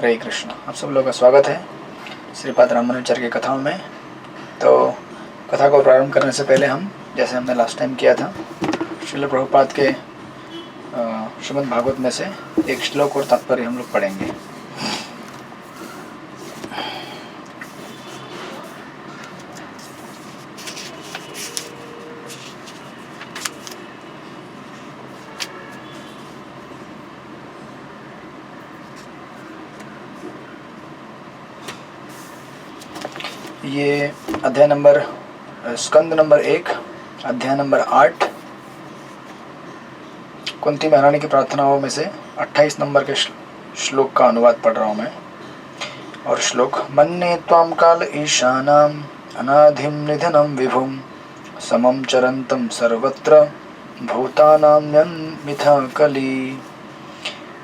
हरे कृष्ण। आप सब लोगों का स्वागत है श्रीपाद रामानुजाचार्य की कथाओं में। तो कथा को प्रारंभ करने से पहले हम, जैसे हमने लास्ट टाइम किया था, श्रील प्रभुपाद के श्रीमद् भागवत में से एक श्लोक और तात्पर्य हम लोग पढ़ेंगे। ये अध्याय नंबर स्कंद नंबर 1 अध्याय नंबर 8 कुंती महारानी की प्रार्थनाओं में से 28 नंबर के श्लोक का अनुवाद पढ़ रहा हूँ मैं। और श्लोक: मन्ये त्वां काल ईशानाम् अनाधिं निधनं विभुं समं चरन्तं सर्वत्र भूतानां यन्मिथा कली।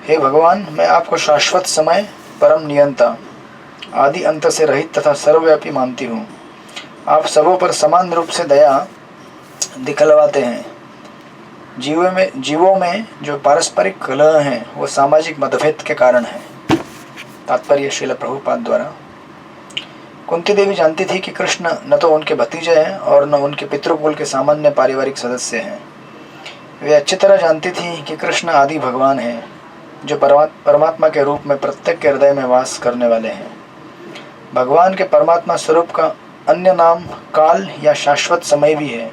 हे भगवान, मैं आपको शाश्वत समय, परम नियंता, आदि अंत से रहित तथा सर्वव्यापी मानती हूँ। आप सबों पर समान रूप से दया दिखलवाते हैं। जीवों में जो पारस्परिक कलह है वो सामाजिक मतभेद के कारण है। तात्पर्य श्रील प्रभुपाद द्वारा। कुंती देवी जानती थी कि कृष्ण न तो उनके भतीजे हैं और न उनके पितृकुल के सामान्य पारिवारिक सदस्य हैं। वे अच्छी तरह जानती थी कि कृष्ण आदि भगवान हैं, जो परमात्मा के रूप में प्रत्येक के हृदय में वास करने वाले हैं। भगवान के परमात्मा स्वरूप का अन्य नाम काल या शाश्वत समय भी है।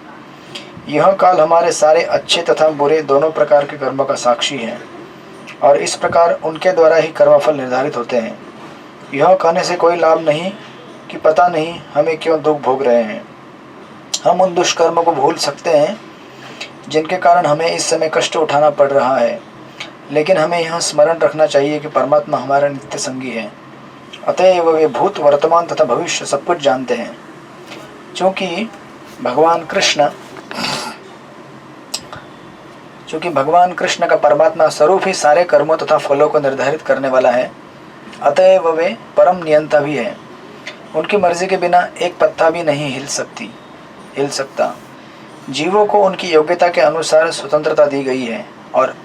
यह काल हमारे सारे अच्छे तथा बुरे दोनों प्रकार के कर्मों का साक्षी है और इस प्रकार उनके द्वारा ही कर्मफल निर्धारित होते हैं। यह कहने से कोई लाभ नहीं कि पता नहीं हमें क्यों दुख भोग रहे हैं। हम उन दुष्कर्मों को भूल सकते हैं जिनके कारण हमें इस समय कष्ट उठाना पड़ रहा है, लेकिन हमें यह स्मरण रखना चाहिए कि परमात्मा हमारा नित्य संगी है। अतएव वे भूत, वर्तमान तथा भविष्य सब कुछ जानते हैं। चूँकि भगवान कृष्ण का परमात्मा स्वरूप ही सारे कर्मों तथा फलों को निर्धारित करने वाला है, अतएव वे परम नियंता भी है। उनकी मर्जी के बिना एक पत्ता भी नहीं हिल सकता। जीवों को उनकी योग्यता के अनुसार स्वतंत्रता दी गई है और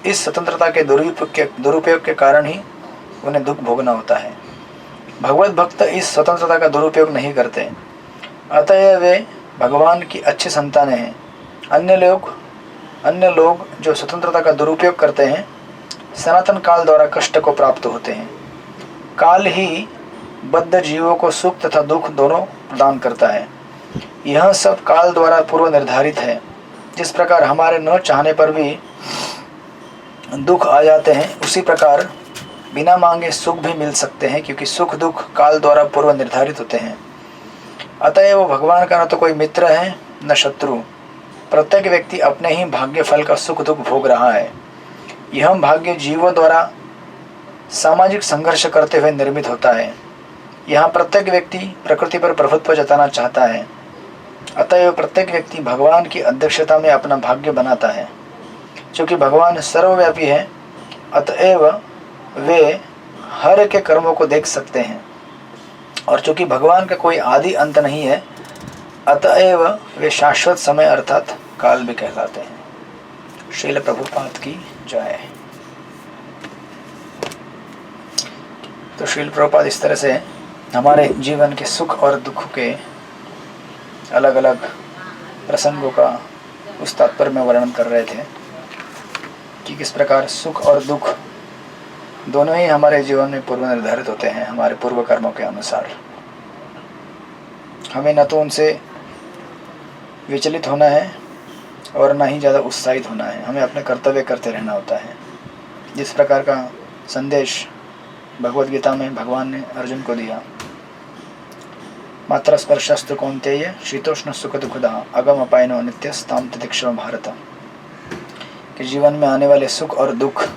इस स्वतंत्रता के दुरुपयोग के कारण ही उन्हें दुख भोगना होता है। भगवत भक्त इस स्वतंत्रता का दुरुपयोग नहीं करते, अतएव वे भगवान की अच्छी संतानें हैं। अन्य लोग जो स्वतंत्रता का दुरुपयोग करते हैं, सनातन काल द्वारा कष्ट को प्राप्त होते हैं। काल ही बद्ध जीवों को सुख तथा दुख दोनों प्रदान करता है। यह सब काल द्वारा पूर्व निर्धारित है। जिस प्रकार हमारे न चाहने पर भी दुख आ जाते हैं, उसी प्रकार बिना मांगे सुख भी मिल सकते हैं, क्योंकि सुख दुख काल द्वारा पूर्व निर्धारित होते हैं। अतएव भगवान का न तो कोई मित्र है न शत्रु। प्रत्येक व्यक्ति अपने ही भाग्य फल का सुख दुख भोग रहा है। यह भाग्य जीवों द्वारा सामाजिक संघर्ष करते हुए निर्मित होता है। यहाँ प्रत्येक व्यक्ति प्रकृति पर प्रभुत्व जताना चाहता है, अतएव प्रत्येक व्यक्ति भगवान की अध्यक्षता में अपना भाग्य बनाता है। क्योंकि भगवान सर्वव्यापी है, अतएव वे हर के कर्मों को देख सकते हैं, और चूंकि भगवान का कोई आदि अंत नहीं है, अतएव वे शाश्वत समय अर्थात काल भी कहलाते हैं। श्रील प्रभुपाद की जय। तो श्रील प्रभुपाद इस तरह से हमारे जीवन के सुख और दुख के अलग अलग प्रसंगों का उस तात्पर्य में वर्णन कर रहे थे कि किस प्रकार सुख और दुख दोनों ही हमारे जीवन में पूर्व निर्धारित होते हैं हमारे पूर्व कर्मों के अनुसार। हमें न तो उनसे विचलित होना है और न ही ज़्यादा उत्साहित होना है। हमें अपने कर्तव्य करते रहना होता है। जिस प्रकार का संदेश भगवद गीता में भगवान ने अर्जुन को दिया, मात्र स्पर्शस्तु कौन्तेय शीतोष्ण सुख दुखदा अगम अपायनो नित्यस्ताम तितिक्षव भारत। कि जीवन में आने वाले सुख और दुख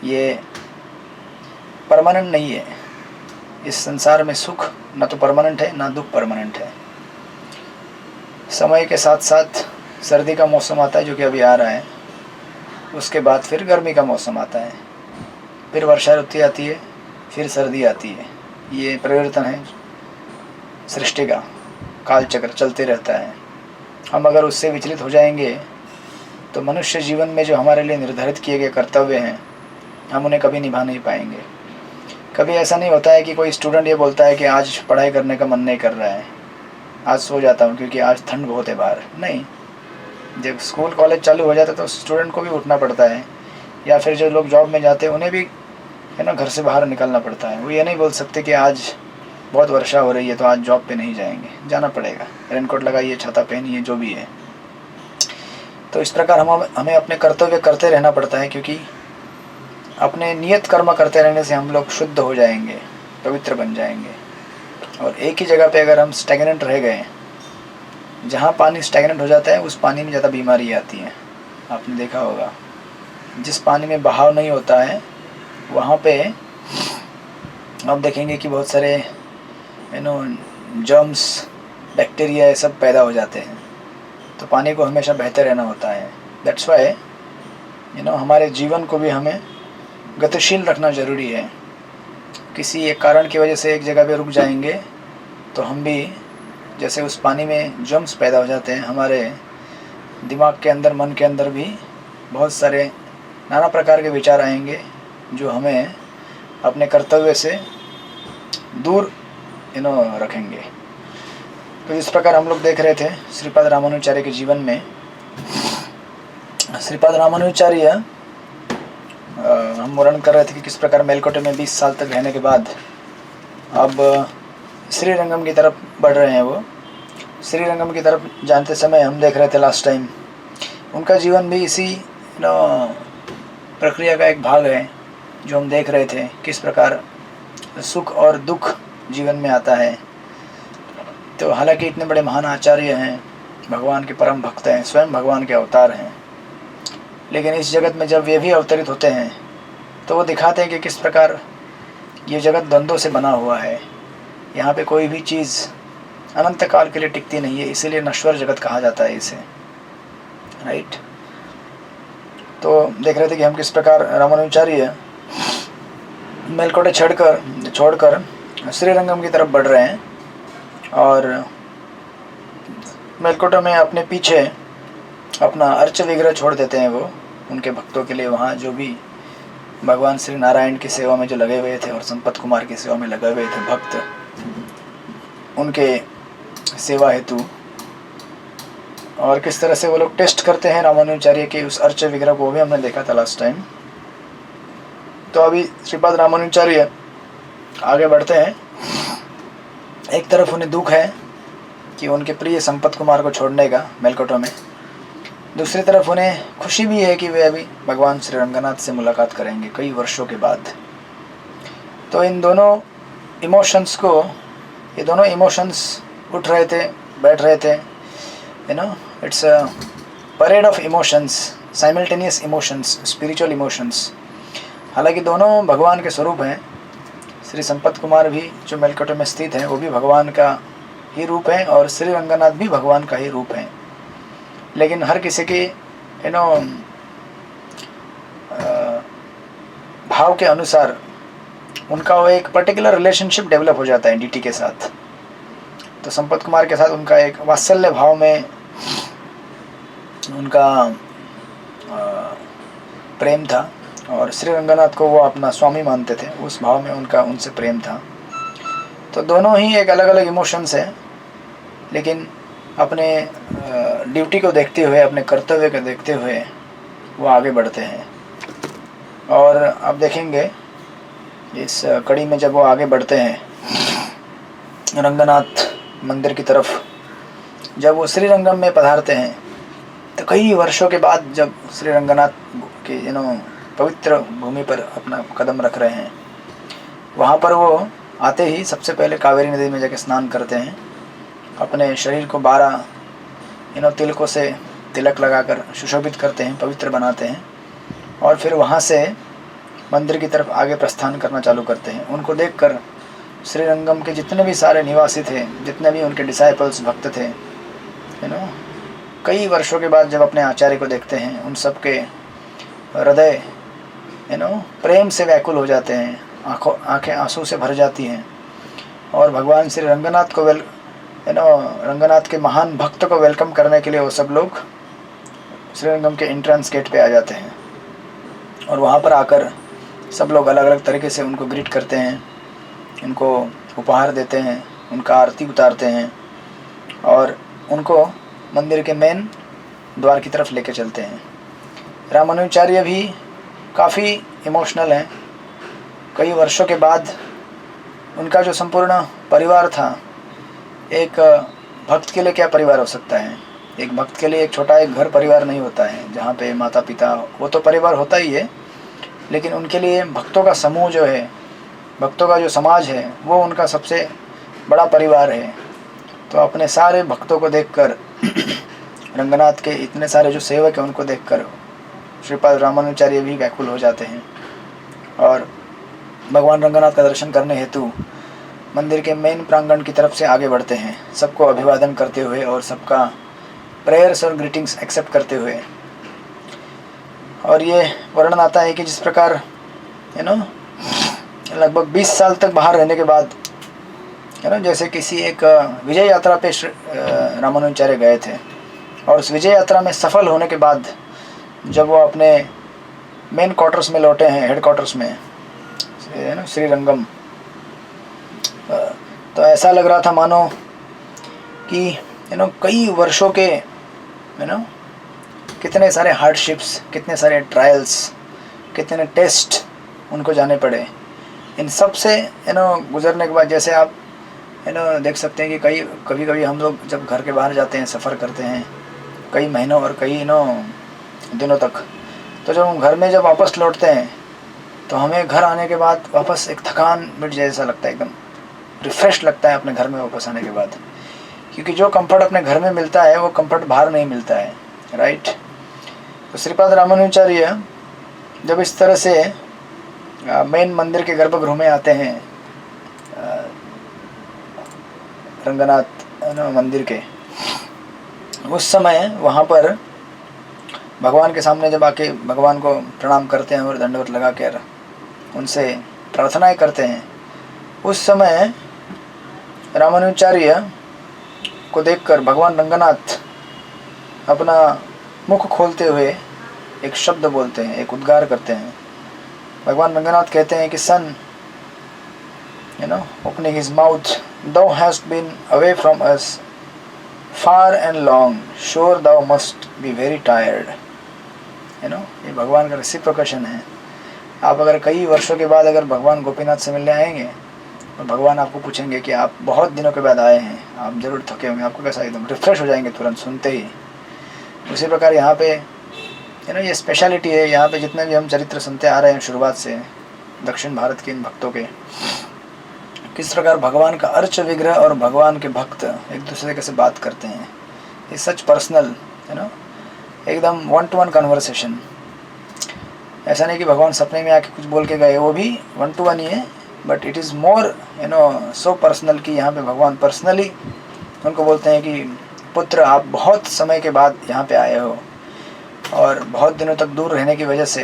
ये परमानेंट नहीं है। इस संसार में सुख न तो परमानेंट है, ना दुख परमानेंट है। समय के साथ साथ सर्दी का मौसम आता है, जो कि अभी आ रहा है। उसके बाद फिर गर्मी का मौसम आता है, फिर वर्षा ऋतु आती है, फिर सर्दी आती है। ये परिवर्तन है सृष्टि का, काल चक्र चलते रहता है। हम अगर उससे विचलित हो जाएंगे तो मनुष्य जीवन में जो हमारे लिए निर्धारित किए गए कर्तव्य हैं, हम उन्हें कभी निभा नहीं पाएंगे। कभी ऐसा नहीं होता है कि कोई स्टूडेंट ये बोलता है कि आज पढ़ाई करने का मन नहीं कर रहा है, आज सो जाता हूँ क्योंकि आज ठंड बहुत है बाहर। नहीं, जब स्कूल कॉलेज चालू हो जाता है तो स्टूडेंट को भी उठना पड़ता है, या फिर जो लोग जॉब में जाते हैं उन्हें भी घर से बाहर निकलना पड़ता है। वो ये नहीं बोल सकते कि आज बहुत वर्षा हो रही है तो आज जॉब पे नहीं जाएंगे, जाना पड़ेगा, रेनकोट लगाइए, छाता पहनिए, जो भी है। तो इस प्रकार हमें अपने कर्तव्य करते रहना पड़ता है, क्योंकि अपने नियत कर्म करते रहने से हम लोग शुद्ध हो जाएंगे, पवित्र बन जाएंगे। और एक ही जगह पे अगर हम स्टैग्नेंट रह गए, जहाँ पानी स्टैग्नेंट हो जाता है उस पानी में ज़्यादा बीमारी आती है। आपने देखा होगा, जिस पानी में बहाव नहीं होता है वहाँ पे आप देखेंगे कि बहुत सारे जर्म्स, बैक्टीरिया ये सब पैदा हो जाते हैं। तो पानी को हमेशा बहते रहना होता है। दैट्स वाई हमारे जीवन को भी हमें गतिशील रखना ज़रूरी है। किसी एक कारण की वजह से एक जगह पे रुक जाएंगे तो हम भी, जैसे उस पानी में जर्म्स पैदा हो जाते हैं, हमारे दिमाग के अंदर, मन के अंदर भी बहुत सारे नाना प्रकार के विचार आएंगे जो हमें अपने कर्तव्य से दूर रखेंगे। तो इस प्रकार हम लोग देख रहे थे श्रीपाद रामानुजाचार्य के जीवन में। श्रीपाद रामानुजाचार्य हम वर्णन कर रहे थे कि किस प्रकार मेलकोटे में 20 साल तक रहने के बाद अब श्रीरंगम की तरफ बढ़ रहे हैं। वो श्रीरंगम की तरफ जानते समय हम देख रहे थे लास्ट टाइम, उनका जीवन भी इसी प्रक्रिया का एक भाग है जो हम देख रहे थे, किस प्रकार सुख और दुख जीवन में आता है। तो हालांकि इतने बड़े महान आचार्य हैं, भगवान के परम भक्त हैं, स्वयं भगवान के अवतार हैं, लेकिन इस जगत में जब वे भी अवतरित होते हैं तो वो दिखाते हैं कि किस प्रकार ये जगत द्वंद्वों से बना हुआ है। यहाँ पे कोई भी चीज़ अनंत काल के लिए टिकती नहीं है, इसीलिए नश्वर जगत कहा जाता है इसे, राइट। तो देख रहे थे कि हम किस प्रकार रामानुजाचार्य मेलकोटे छोड़कर श्रीरंगम की तरफ बढ़ रहे हैं, और मेलकोटे में अपने पीछे अपना अर्च विग्रह छोड़ देते हैं वो उनके भक्तों के लिए। वहाँ जो भी भगवान श्री नारायण की सेवा में जो लगे हुए थे और संपत कुमार की सेवा में लगे हुए थे भक्त, उनके सेवा हेतु, और किस तरह से वो लोग टेस्ट करते हैं रामानुजाचार्य के उस अर्च विग्रह को, भी हमने देखा था लास्ट टाइम। तो अभी श्रीपाद रामानुजाचार्य आगे बढ़ते हैं। एक तरफ उन्हें दुख है कि उनके प्रिय संपत कुमार को छोड़ने का मेलकोटे में, दूसरी तरफ उन्हें खुशी भी है कि वे अभी भगवान श्री रंगनाथ से मुलाकात करेंगे कई वर्षों के बाद। तो इन दोनों इमोशंस को, ये दोनों इमोशंस उठ रहे थे, बैठ रहे थे, it's a parade of emotions, simultaneous emotions, spiritual emotions. हालांकि दोनों भगवान के स्वरूप हैं। श्री संपत कुमार भी जो मेलकोटे में स्थित हैं वो भी भगवान का ही रूप है, और श्री रंगनाथ भी भगवान का ही रूप है। लेकिन हर किसी के भाव के अनुसार उनका वो एक पर्टिकुलर रिलेशनशिप डेवलप हो जाता है डीटी के साथ। तो संपत कुमार के साथ उनका एक वात्सल्य भाव में उनका प्रेम था, और श्री रंगनाथ को वो अपना स्वामी मानते थे, उस भाव में उनका उनसे प्रेम था। तो दोनों ही एक अलग अलग इमोशंस हैं, लेकिन अपने ड्यूटी को देखते हुए, अपने कर्तव्य को देखते हुए वो आगे बढ़ते हैं। और अब देखेंगे इस कड़ी में जब वो आगे बढ़ते हैं रंगनाथ मंदिर की तरफ, जब वो श्रीरंगम में पधारते हैं, तो कई वर्षों के बाद जब श्री रंगनाथ के पवित्र भूमि पर अपना कदम रख रहे हैं, वहाँ पर वो आते ही सबसे पहले कावेरी नदी में जाके स्नान करते हैं, अपने शरीर को 12 तिलकों से तिलक लगाकर सुशोभित करते हैं, पवित्र बनाते हैं, और फिर वहाँ से मंदिर की तरफ आगे प्रस्थान करना चालू करते हैं। उनको देखकर श्रीरंगम के जितने भी सारे निवासी थे, जितने भी उनके डिसाइपल्स, भक्त थे, कई वर्षों के बाद जब अपने आचार्य को देखते हैं, उन सब के हृदय प्रेम से व्याकुल हो जाते हैं, आंखें आंसू से भर जाती हैं, और भगवान श्री रंगनाथ को रंगनाथ के महान भक्त को वेलकम करने के लिए वो सब लोग श्रीरंगम के एंट्रेंस गेट पे आ जाते हैं, और वहाँ पर आकर सब लोग अलग अलग तरीके से उनको ग्रीट करते हैं, उनको उपहार देते हैं, उनका आरती उतारते हैं और उनको मंदिर के मेन द्वार की तरफ लेके चलते हैं। रामानुजाचार्य भी काफ़ी इमोशनल हैं। कई वर्षों के बाद उनका जो संपूर्ण परिवार था, एक भक्त के लिए क्या परिवार हो सकता है? एक भक्त के लिए एक छोटा एक घर परिवार नहीं होता है जहाँ पे माता पिता, वो तो परिवार होता ही है, लेकिन उनके लिए भक्तों का समूह जो है, भक्तों का जो समाज है, वो उनका सबसे बड़ा परिवार है। तो अपने सारे भक्तों को देखकर रंगनाथ के इतने सारे जो सेवक हैं उनको देखकर श्रीपाद रामानुजाचार्य भी व्याकुल हो जाते हैं और भगवान रंगनाथ का दर्शन करने हेतु मंदिर के मेन प्रांगण की तरफ से आगे बढ़ते हैं, सबको अभिवादन करते हुए और सबका प्रेयर्स और ग्रीटिंग्स एक्सेप्ट करते हुए। और ये वर्णन आता है कि जिस प्रकार लगभग 20 साल तक बाहर रहने के बाद जैसे किसी एक विजय यात्रा पे रामानुजाचार्य गए थे और उस विजय यात्रा में सफल होने के बाद जब वो अपने मेन क्वार्टर्स में लौटे हैं, हेड क्वार्टर्स में श्रीरंगम, तो ऐसा लग रहा था मानो कि कई वर्षों के कितने सारे हार्डशिप्स, कितने सारे ट्रायल्स, कितने टेस्ट उनको जाने पड़े। इन सब से गुजरने के बाद जैसे आप देख सकते हैं कि कभी कभी हम लोग जब घर के बाहर जाते हैं, सफ़र करते हैं कई महीनों और कई दिनों तक, तो जब हम घर में जब वापस लौटते हैं तो हमें घर आने के बाद वापस एक थकान मिट जैसा लगता है, एकदम रिफ़्रेश लगता है अपने घर में वापस आने के बाद, क्योंकि जो कंफर्ट अपने घर में मिलता है वो कंफर्ट बाहर नहीं मिलता है, राइट। तो श्रीपाद रामानुजाचार्य जब इस तरह से मेन मंदिर के गर्भगृह में आते हैं, रंगनाथ मंदिर के, उस समय वहाँ पर भगवान के सामने जब आके भगवान को प्रणाम करते हैं और दंडवत लगा कर उनसे प्रार्थनाएं करते हैं, उस समय रामानुजाचार्य को देखकर भगवान रंगनाथ अपना मुख खोलते हुए एक शब्द बोलते हैं, एक उद्गार करते हैं। भगवान रंगनाथ कहते हैं कि सन, opening his mouth, thou hast been away from us far and long, sure thou must be very tired। ये भगवान का रेसिप्रोकेशन है। आप अगर कई वर्षों के बाद अगर भगवान गोपीनाथ से मिलने आएंगे और भगवान आपको पूछेंगे कि आप बहुत दिनों के बाद आए हैं, आप ज़रूर थके होंगे, आपको कैसा एकदम रिफ़्रेश हो जाएंगे तुरंत सुनते ही। उसी प्रकार यहाँ पे ये स्पेशलिटी है, यहाँ पे जितने भी हम चरित्र सुनते आ रहे हैं शुरुआत से दक्षिण भारत के इन भक्तों के, किस प्रकार भगवान का अर्च विग्रह और भगवान के भक्त एक दूसरे के से बात करते हैं। ये सच पर्सनल, एकदम 1-to-1 कन्वर्सेशन। ऐसा नहीं कि भगवान सपने में आके कुछ बोल के गए, वो भी 1-to-1 ही है, but it is more so personal कि यहाँ पे भगवान पर्सनली उनको बोलते हैं कि पुत्र, आप बहुत समय के बाद यहाँ पे आए हो और बहुत दिनों तक दूर रहने की वजह से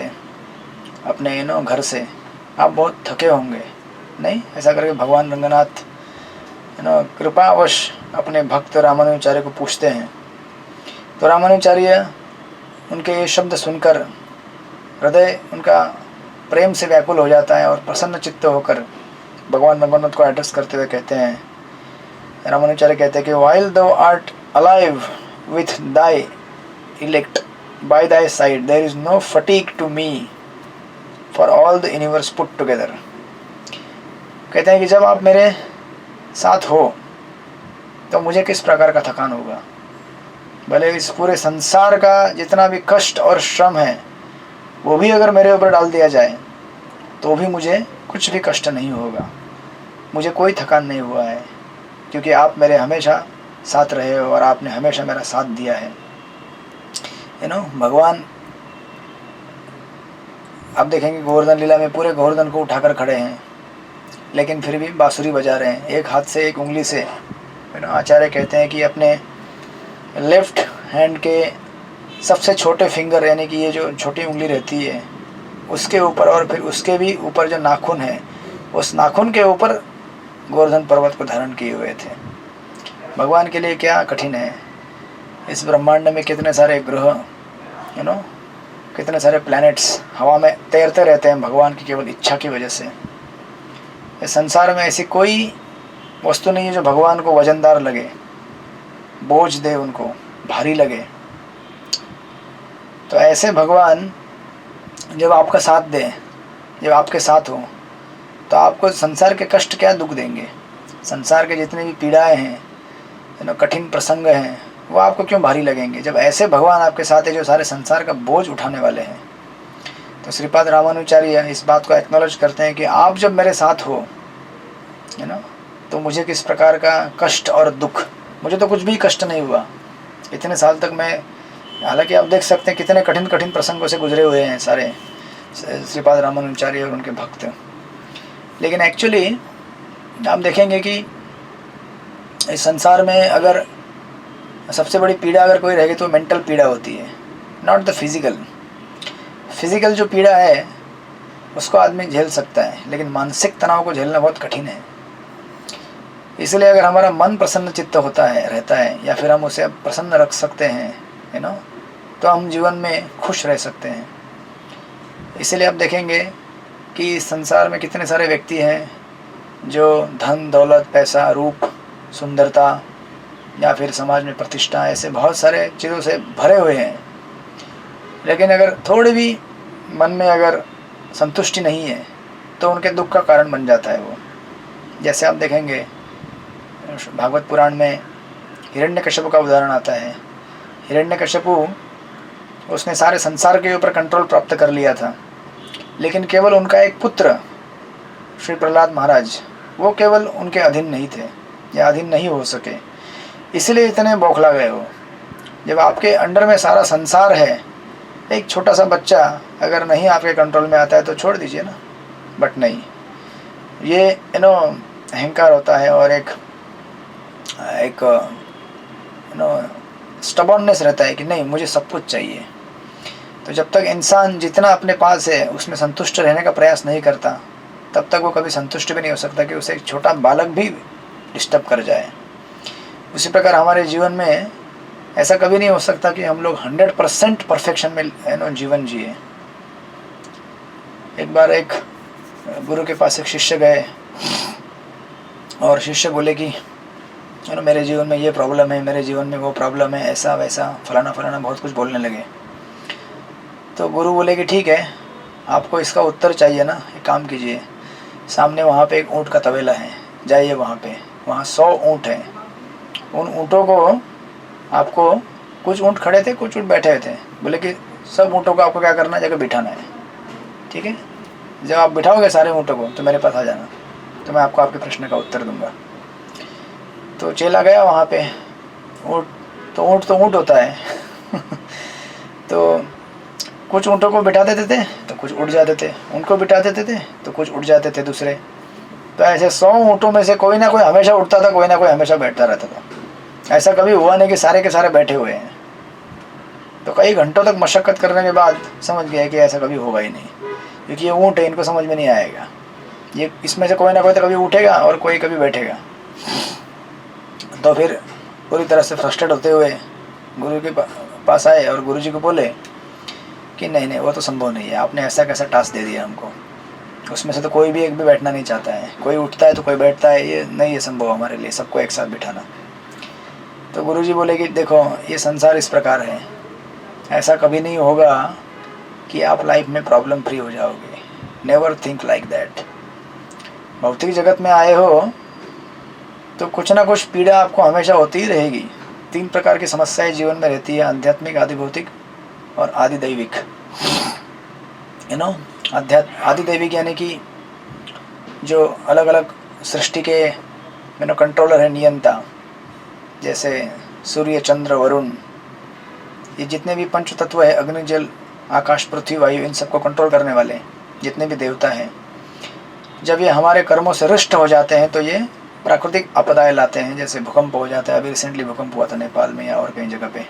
अपने घर से आप बहुत थके होंगे। नहीं, ऐसा करके भगवान रंगनाथ कृपावश अपने भक्त रामानुजाचार्य को पूछते हैं। तो रामानुजाचार्य उनके ये शब्द सुनकर हृदय उनका प्रेम से व्याकुल हो जाता है और प्रसन्न चित्त होकर भगवान रंगनाथ को एड्रेस करते हुए कहते हैं, रामानुजाचार्य कहते हैं कि while thou art alive with thy elect by thy side, there is no fatigue to me for all the universe put together। कहते हैं कि जब आप मेरे साथ हो तो मुझे किस प्रकार का थकान होगा। भले इस पूरे संसार का जितना भी कष्ट और श्रम है वो भी अगर मेरे ऊपर डाल दिया जाए तो भी मुझे कुछ भी कष्ट नहीं होगा, मुझे कोई थकान नहीं हुआ है, क्योंकि आप मेरे हमेशा साथ रहे हो और आपने हमेशा मेरा साथ दिया है। भगवान आप देखेंगे गोवर्धन लीला में पूरे गोवर्धन को उठाकर खड़े हैं, लेकिन फिर भी बांसुरी बजा रहे हैं, एक हाथ से एक उंगली से। आचार्य कहते हैं कि अपने लेफ्ट हैंड के सबसे छोटे फिंगर, यानी कि ये जो छोटी उंगली रहती है उसके ऊपर और फिर उसके भी ऊपर जो नाखून है, उस नाखून के ऊपर गोवर्धन पर्वत को धारण किए हुए थे। भगवान के लिए क्या कठिन है। इस ब्रह्मांड में कितने सारे ग्रह कितने सारे प्लैनेट्स हवा में तैरते रहते हैं भगवान की केवल इच्छा की वजह से। इस संसार में ऐसी कोई वस्तु नहीं है जो भगवान को वजनदार लगे, बोझ दे, उनको भारी लगे। तो ऐसे भगवान जब आपका साथ दें, जब आपके साथ हो, तो आपको संसार के कष्ट क्या दुख देंगे। संसार के जितने भी पीड़ाएं हैं, कठिन प्रसंग हैं, वो आपको क्यों भारी लगेंगे जब ऐसे भगवान आपके साथ है जो सारे संसार का बोझ उठाने वाले हैं। तो श्रीपाद रामानुचार्य इस बात को एक्नॉलेज करते हैं कि आप जब मेरे साथ हो, है ना, तो मुझे किस प्रकार का कष्ट और दुख, मुझे तो कुछ भी कष्ट नहीं हुआ इतने साल तक। मैं, हालांकि आप देख सकते हैं कितने कठिन कठिन प्रसंगों से गुजरे हुए हैं सारे श्रीपाद रामानुचार्य और उनके भक्त, लेकिन एक्चुअली आप देखेंगे कि इस संसार में अगर सबसे बड़ी पीड़ा अगर कोई रहेगी तो मेंटल पीड़ा होती है, नॉट द फिजिकल। फिजिकल जो पीड़ा है उसको आदमी झेल सकता है, लेकिन मानसिक तनाव को झेलना बहुत कठिन है। इसलिए अगर हमारा मन प्रसन्न चित्त होता है, रहता है, या फिर हम उसे प्रसन्न रख सकते हैं, है ना, तो हम जीवन में खुश रह सकते हैं। इसलिए आप देखेंगे कि संसार में कितने सारे व्यक्ति हैं जो धन दौलत, पैसा, रूप, सुंदरता, या फिर समाज में प्रतिष्ठा, ऐसे बहुत सारे चीज़ों से भरे हुए हैं, लेकिन अगर थोड़ी भी मन में अगर संतुष्टि नहीं है तो उनके दुख का कारण बन जाता है वो। जैसे आप देखेंगे भागवत पुराण में हिरण्यकश्यप का उदाहरण आता है। हिरण्यकश्यप उसने सारे संसार के ऊपर कंट्रोल प्राप्त कर लिया था, लेकिन केवल उनका एक पुत्र श्री प्रहलाद महाराज, वो केवल उनके अधीन नहीं थे या अधीन नहीं हो सके, इसलिए इतने बौखला गए हो। जब आपके अंडर में सारा संसार है, एक छोटा सा बच्चा अगर नहीं आपके कंट्रोल में आता है तो छोड़ दीजिए ना। बट नहीं, ये अहंकार होता है और एक स्टबर्ननेस रहता है कि नहीं, मुझे सब कुछ चाहिए। तो जब तक इंसान जितना अपने पास है उसमें संतुष्ट रहने का प्रयास नहीं करता, तब तक वो कभी संतुष्ट भी नहीं हो सकता कि उसे एक छोटा बालक भी डिस्टर्ब कर जाए। उसी प्रकार हमारे जीवन में ऐसा कभी नहीं हो सकता कि हम लोग 100% परफेक्शन में जीवन जिए। एक बार एक गुरु के पास एक शिष्य गए और शिष्य बोले कि मेरे जीवन में ये प्रॉब्लम है, मेरे जीवन में वो प्रॉब्लम है, ऐसा वैसा फलाना फलाना बहुत कुछ बोलने लगे। तो गुरु बोले कि ठीक है, आपको इसका उत्तर चाहिए ना, एक काम कीजिए, सामने वहाँ पे एक ऊँट का तबेला है, जाइए वहाँ पे, वहाँ 100 ऊँट हैं। उन ऊँटों को आपको, कुछ ऊँट खड़े थे, कुछ ऊँट बैठे हुए थे, बोले कि सब ऊँटों को आपको क्या करना है, जगह बिठाना है, ठीक है। जब आप बिठाओगे सारे ऊँटों को तो मेरे पास आ जाना, तो मैं आपको आपके प्रश्न का उत्तर दूंगा। तो चेला गया वहाँ पे। ऊँट तो ऊँट होता है तो कुछ ऊँटों को बिठा देते थे तो कुछ उड़ जाते थे, उनको बिठा देते थे तो कुछ उड़ जाते थे दूसरे। तो ऐसे 100 ऊँटों में से कोई ना कोई हमेशा उठता था, कोई ना कोई हमेशा बैठता रहता था। ऐसा कभी हुआ नहीं कि सारे के सारे बैठे हुए हैं। तो कई घंटों तक मशक्क़त करने के बाद समझ गया कि ऐसा कभी होगा ही नहीं, क्योंकि ये ऊँट है, इनको समझ में नहीं आएगा, ये इसमें से कोई ना कोई तो कभी उठेगा और कोई कभी बैठेगा। तो फिर पूरी तरह से फ्रस्ट्रेट होते हुए गुरु के पास आए और गुरु जी को बोले कि नहीं नहीं, वो तो संभव नहीं है, आपने ऐसा कैसा टास्क दे दिया हमको, उसमें से तो कोई भी एक भी बैठना नहीं चाहता है, कोई उठता है तो कोई बैठता है, ये नहीं है संभव हमारे लिए सबको एक साथ बिठाना। तो गुरु जी बोले कि देखो, ये संसार इस प्रकार है, ऐसा कभी नहीं होगा कि आप लाइफ में प्रॉब्लम फ्री हो जाओगे। Never think like that. भौतिक जगत में आए हो तो कुछ ना कुछ पीड़ा आपको हमेशा होती ही रहेगी। 3 प्रकार की समस्याएं जीवन में रहती है, आध्यात्मिक, आदि भौतिक और आदि दैविक। आदि दैविक यानी कि जो अलग अलग सृष्टि के कंट्रोलर है, नियंता, जैसे सूर्य, चंद्र, वरुण, ये जितने भी पंच तत्व है, अग्नि, जल, आकाश, पृथ्वी, वायु, इन सबको कंट्रोल करने वाले जितने भी देवता हैं, जब ये हमारे कर्मों से रुष्ट हो जाते हैं तो ये प्राकृतिक आपदाएं लाते हैं। जैसे भूकंप हो जाता है, अभी रिसेंटली भूकंप हुआ था नेपाल में या और कई जगह पे,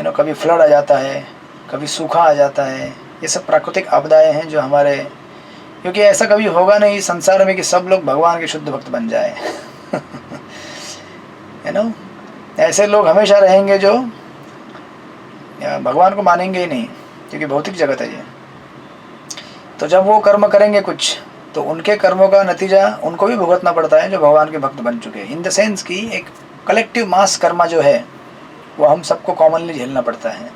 कभी फ्लड आ जाता है, कभी सूखा आ जाता है। ये सब प्राकृतिक आपदाएं हैं जो हमारे, क्योंकि ऐसा कभी होगा नहीं संसार में कि सब लोग भगवान के शुद्ध भक्त बन जाए ऐसे लोग हमेशा रहेंगे जो भगवान को मानेंगे ही नहीं, क्योंकि भौतिक जगत है ये। तो जब वो कर्म करेंगे कुछ, तो उनके कर्मों का नतीजा उनको भी भुगतना पड़ता है जो भगवान के भक्त बन चुके हैं। इन द सेंस कि एक कलेक्टिव मास कर्मा जो है वो हम सबको कॉमनली झेलना पड़ता है।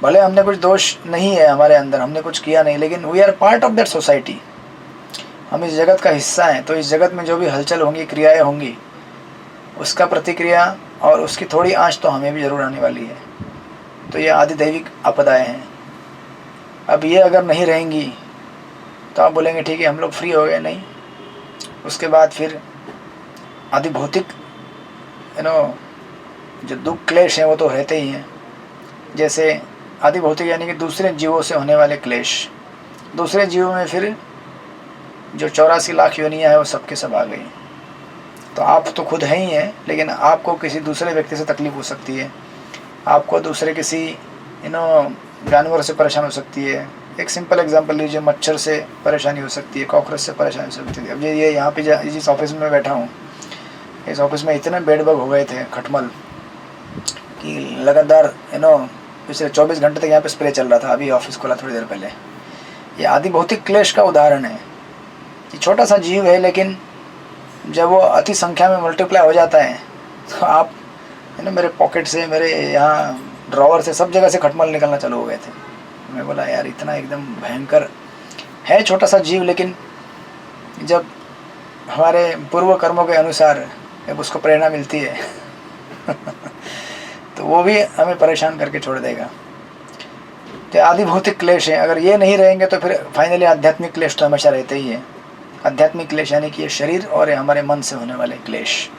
भले हमने कुछ दोष नहीं है हमारे अंदर, हमने कुछ किया नहीं, लेकिन we are part of that society. हम इस जगत का हिस्सा हैं, तो इस जगत में जो भी हलचल होंगी, क्रियाएं होंगी, उसका प्रतिक्रिया और उसकी थोड़ी आंच तो हमें भी जरूर आने वाली है। तो ये आदि दैविक आपदाएं हैं। अब ये अगर नहीं रहेंगी तो आप बोलेंगे ठीक है हम लोग फ्री हो गए, नहीं। उसके बाद फिर आदि भौतिक जो दुख क्लेश हैं वो तो रहते ही हैं। जैसे आदि भौतिक यानी कि दूसरे जीवों से होने वाले क्लेश, दूसरे जीवों में फिर जो 84 लाख योनियाँ हैं वो सबके सब आ गई। तो आप तो खुद हैं ही हैं, लेकिन आपको किसी दूसरे व्यक्ति से तकलीफ हो सकती है, आपको दूसरे किसी जानवर से परेशानी हो सकती है। एक सिंपल एग्जांपल लीजिए, मच्छर से परेशानी हो सकती है, कॉकरोच से परेशानी हो सकती है। अब ये यहाँ पे जिस ऑफिस में मैं बैठा हूँ, इस ऑफिस में इतने बेड बग हो गए थे खटमल कि लगातार पिछले 24 घंटे तक यहाँ पे स्प्रे चल रहा था। अभी ऑफिस खोला थोड़ी देर पहले। ये आदि भौतिक क्लेश का उदाहरण है कि छोटा सा जीव है, लेकिन जब वो अति संख्या में मल्टीप्लाई हो जाता है तो आप मेरे पॉकेट से, मेरे यहाँ ड्रॉवर से, सब जगह से खटमल निकलना चालू हो गए थे। मैं बोला यार इतना एकदम भयंकर है छोटा सा जीव, लेकिन जब हमारे पूर्व कर्मों के अनुसार जब उसको प्रेरणा मिलती है तो वो भी हमें परेशान करके छोड़ देगा। तो आदि भौतिक क्लेश है, अगर ये नहीं रहेंगे तो फिर फाइनली आध्यात्मिक क्लेश तो हमेशा रहते ही है। आध्यात्मिक क्लेश यानी कि ये शरीर और ये हमारे मन से होने वाले क्लेश।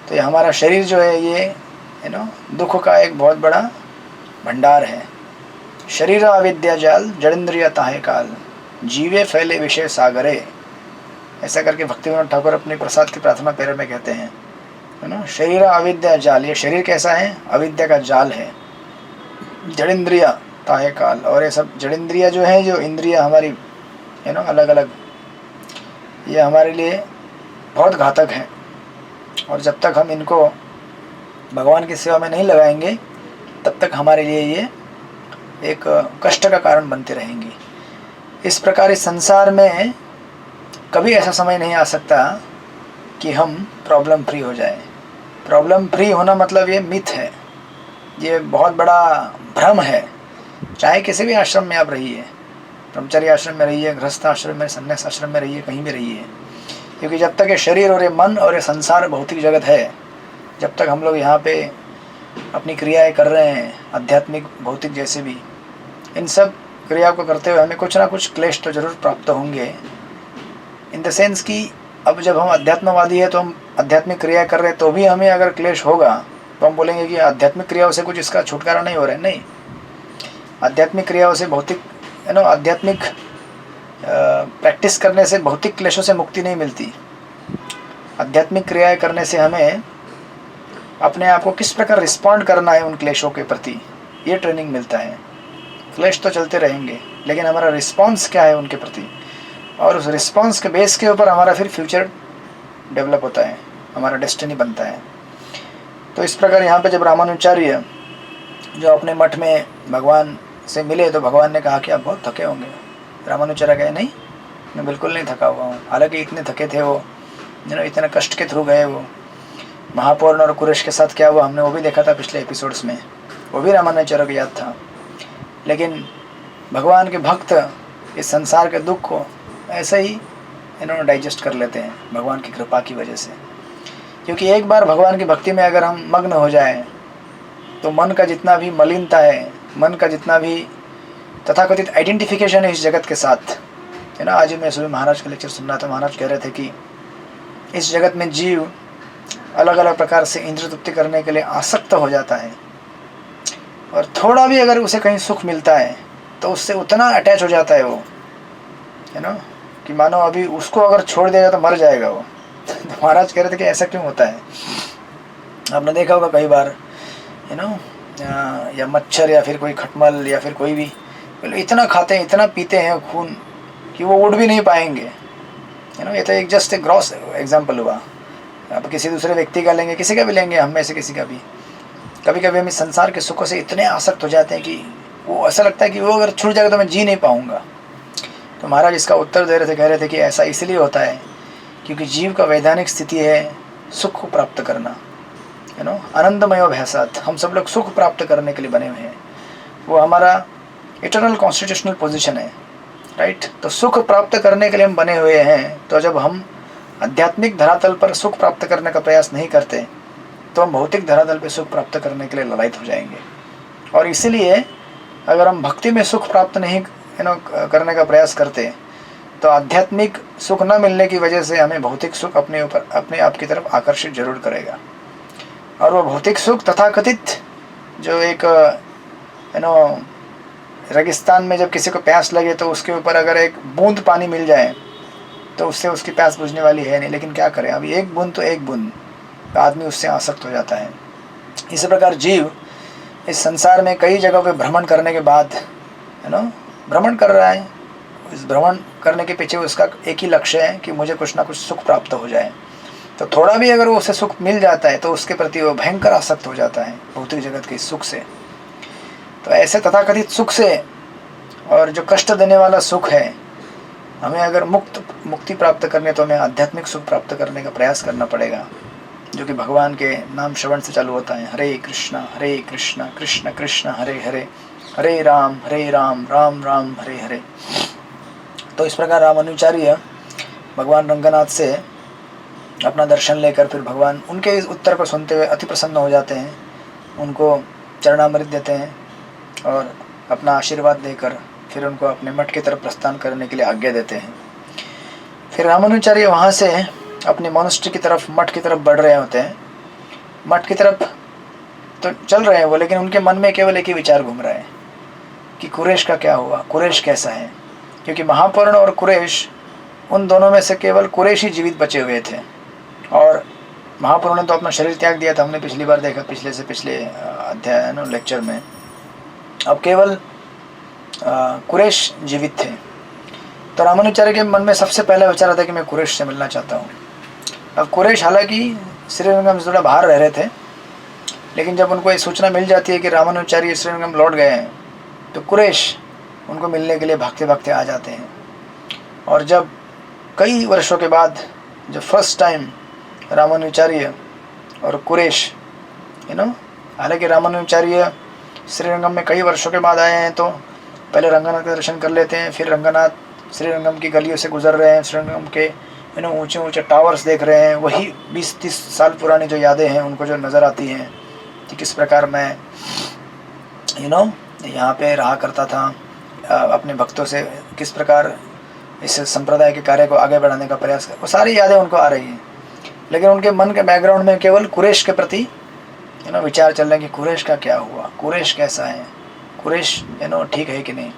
तो ये हमारा शरीर जो है ये दुख का एक बहुत बड़ा भंडार है। शरीर अविद्या जाल जड़ेंद्रिय ताहे काल, जीवे फैले विषय सागरे, ऐसा करके भक्तिविनोद ठाकुर अपनी प्रसाद की प्रार्थना पैर में कहते हैं, है ना। शरीर अविद्या जाल, ये शरीर कैसा है? अविद्या का जाल है। जड़ेंद्रिय ताहे काल, और ये सब जड़ेंद्रिय जो है, जो इंद्रिया हमारी अलग अलग, ये हमारे लिए बहुत घातक है। और जब तक हम इनको भगवान की सेवा में नहीं लगाएंगे तब तक हमारे लिए ये एक कष्ट का कारण बनते रहेंगी। इस प्रकार इस संसार में कभी ऐसा समय नहीं आ सकता कि हम प्रॉब्लम फ्री हो जाए। प्रॉब्लम फ्री होना मतलब ये मिथ है, ये बहुत बड़ा भ्रम है। चाहे किसी भी आश्रम में आप रहिए, ब्रह्मचर्य आश्रम में रहिए, गृहस्थ आश्रम में, संन्यास आश्रम में रहिए, कहीं भी रहिए, क्योंकि जब तक ये शरीर और ये मन और ये संसार भौतिक जगत है, जब तक हम लोग यहाँ पे अपनी क्रियाएं कर रहे हैं, आध्यात्मिक भौतिक जैसे भी, इन सब क्रियाओं को करते हुए हमें कुछ ना कुछ क्लेश तो जरूर प्राप्त होंगे। इन द सेंस कि अब जब हम अध्यात्मवादी है तो हम आध्यात्मिक क्रिया कर रहे हैं, तो भी हमें अगर क्लेश होगा तो हम बोलेंगे कि आध्यात्मिक क्रियाओं से कुछ इसका छुटकारा नहीं हो रहा है। नहीं, आध्यात्मिक क्रियाओं से भौतिक आध्यात्मिक प्रैक्टिस करने से भौतिक क्लेशों से मुक्ति नहीं मिलती। आध्यात्मिक क्रियाएं करने से हमें अपने आप को किस प्रकार रिस्पॉन्ड करना है उन क्लेशों के प्रति, ये ट्रेनिंग मिलता है। क्लेश तो चलते रहेंगे, लेकिन हमारा रिस्पॉन्स क्या है उनके प्रति, और उस रिस्पॉन्स के बेस के ऊपर हमारा फिर फ्यूचर डेवलप होता है, हमारा डेस्टिनी बनता है। तो इस प्रकार यहाँ पे जब रामानुचार्य जो अपने मठ में भगवान से मिले तो भगवान ने कहा कि आप बहुत थके होंगे। रामानुचार्य कहे नहीं, मैं बिल्कुल नहीं थका हुआ हूँ। हालांकि इतने थके थे वो, इतने कष्ट के थ्रू गए वो। महापौर और कुरेश के साथ क्या हुआ हमने वो भी देखा था पिछले एपिसोड्स में, वो भी रामानुचार्य को याद था। लेकिन भगवान के भक्त इस संसार के दुख को ऐसे ही डाइजेस्ट कर लेते हैं भगवान की कृपा की वजह से। क्योंकि एक बार भगवान की भक्ति में अगर हम मग्न हो जाएं तो मन का जितना भी मलिनता है, मन का जितना भी तथाकथित आइडेंटिफिकेशन है इस जगत के साथ, आज मैं सुबह महाराज का लेक्चर सुन रहा था। महाराज कह रहे थे कि इस जगत में जीव अलग अलग प्रकार से इंद्रिय तृप्ति करने के लिए आसक्त हो जाता है, और थोड़ा भी अगर उसे कहीं सुख मिलता है तो उससे उतना अटैच हो जाता है वो, कि मानो अभी उसको अगर छोड़ दिया जाए तो मर जाएगा वो। तो महाराज कह रहे थे कि ऐसा क्यों होता है। आपने देखा होगा कई बार या मच्छर या फिर कोई खटमल या फिर कोई भी इतना खाते हैं, इतना पीते हैं खून कि वो उड़ भी नहीं पाएंगे। ये तो एक जस्ट एक ग्रॉस एग्जाम्पल हुआ। अब किसी दूसरे व्यक्ति का लेंगे, किसी का भी लेंगे, हम में से किसी का भी, कभी कभी हम इस संसार के सुखों से इतने आसक्त हो जाते हैं कि वो ऐसा लगता है कि वो अगर छूट जाएगा तो मैं जी नहीं पाऊँगा। तो महाराज इसका उत्तर दे रहे थे, कह रहे थे कि ऐसा इसलिए होता है क्योंकि जीव का वैधानिक स्थिति है सुख को प्राप्त करना, आनंदमय अभ्यासात। हम सब लोग सुख प्राप्त करने के लिए बने हुए हैं, वो हमारा इटर्नल कॉन्स्टिट्यूशनल पोजीशन है, राइट। तो सुख प्राप्त करने के लिए हम बने हुए हैं। तो जब हम आध्यात्मिक धरातल पर सुख प्राप्त करने का प्रयास नहीं करते तो हम भौतिक धरातल पर सुख प्राप्त करने के लिए ललायित हो जाएंगे। और इसीलिए अगर हम भक्ति में सुख प्राप्त नहीं करने का प्रयास करते तो आध्यात्मिक सुख न मिलने की वजह से हमें भौतिक सुख अपने आप की तरफ आकर्षित जरूर करेगा। और वो भौतिक सुख तथाकथित जो एक रेगिस्तान में जब किसी को प्यास लगे तो उसके ऊपर अगर एक बूंद पानी मिल जाए तो उससे उसकी प्यास बुझने वाली है नहीं। लेकिन क्या करें, अभी एक बूंद तो एक बूंद, तो आदमी उससे आसक्त हो जाता है। इसी प्रकार जीव इस संसार में कई जगहों पे भ्रमण करने के बाद भ्रमण कर रहा है। इस भ्रमण करने के पीछे उसका एक ही लक्ष्य है कि मुझे कुछ ना कुछ सुख प्राप्त हो जाए। तो थोड़ा भी अगर उसे सुख मिल जाता है तो उसके प्रति वो भयंकर आसक्त हो जाता है भौतिक जगत के सुख से। तो ऐसे तथाकथित सुख से और जो कष्ट देने वाला सुख है, हमें अगर मुक्ति प्राप्त करने तो हमें आध्यात्मिक सुख प्राप्त करने का प्रयास करना पड़ेगा, जो कि भगवान के नाम श्रवण से चालू होता है। हरे कृष्ण कृष्ण कृष्ण हरे हरे, हरे राम राम राम हरे हरे। तो इस प्रकार रामानुचार्य भगवान रंगनाथ से अपना दर्शन लेकर फिर भगवान उनके इस उत्तर को सुनते हुए अति प्रसन्न हो जाते हैं, उनको चरणामृत देते हैं और अपना आशीर्वाद देकर फिर उनको अपने मठ की तरफ प्रस्थान करने के लिए आज्ञा देते हैं। फिर रामानुचार्य वहाँ से अपने मोनेस्ट्री की तरफ, मठ की तरफ बढ़ रहे होते हैं। मठ की तरफ तो चल रहे हैं वो, लेकिन उनके मन में केवल एक ही विचार घूम रहा है कि कुरैश का क्या हुआ, कुरैश कैसा है। क्योंकि महापौर्ण और कुरैश, उन दोनों में से केवल कुरैश ही जीवित बचे हुए थे। और महापौर्ण ने तो अपना शरीर त्याग दिया था, हमने पिछली बार देखा, पिछले अध्याय लेक्चर में। अब केवल कुरैश जीवित थे। तो रामानुचार्य के मन में सबसे पहला विचार आता है कि मैं कुरैश से मिलना चाहता हूँ। अब कुरैश हालांकि श्रीरंगम से थोड़ा बाहर रह रहे थे, लेकिन जब उनको ये सूचना मिल जाती है कि रामानुचार्य श्रीरंगम लौट गए हैं तो कुरैश उनको मिलने के लिए भागते भागते आ जाते हैं। और जब कई वर्षों के बाद जब फर्स्ट टाइम रामानुचार्य और कुरैश हालांकि रामानुचार्य श्रीरंगम में कई वर्षों के बाद आए हैं तो पहले रंगनाथ का दर्शन कर लेते हैं। फिर रंगनाथ श्रीरंगम की गलियों से गुजर रहे हैं, श्रीरंगम के ऊंचे ऊंचे टावर्स देख रहे हैं। वही 20-30 साल पुरानी जो यादें हैं उनको जो नज़र आती हैं कि किस प्रकार मैं यहाँ पे रहा करता था, अपने भक्तों से किस प्रकार इस संप्रदाय के कार्य को आगे बढ़ाने का प्रयास कर, वो सारी यादें उनको आ रही हैं। लेकिन उनके मन के बैकग्राउंड में केवल कुरैश के प्रति विचार चल रहे हैं कि कुरैश का क्या हुआ, कुरैश कैसा है, कुरैश ठीक है कि नहीं।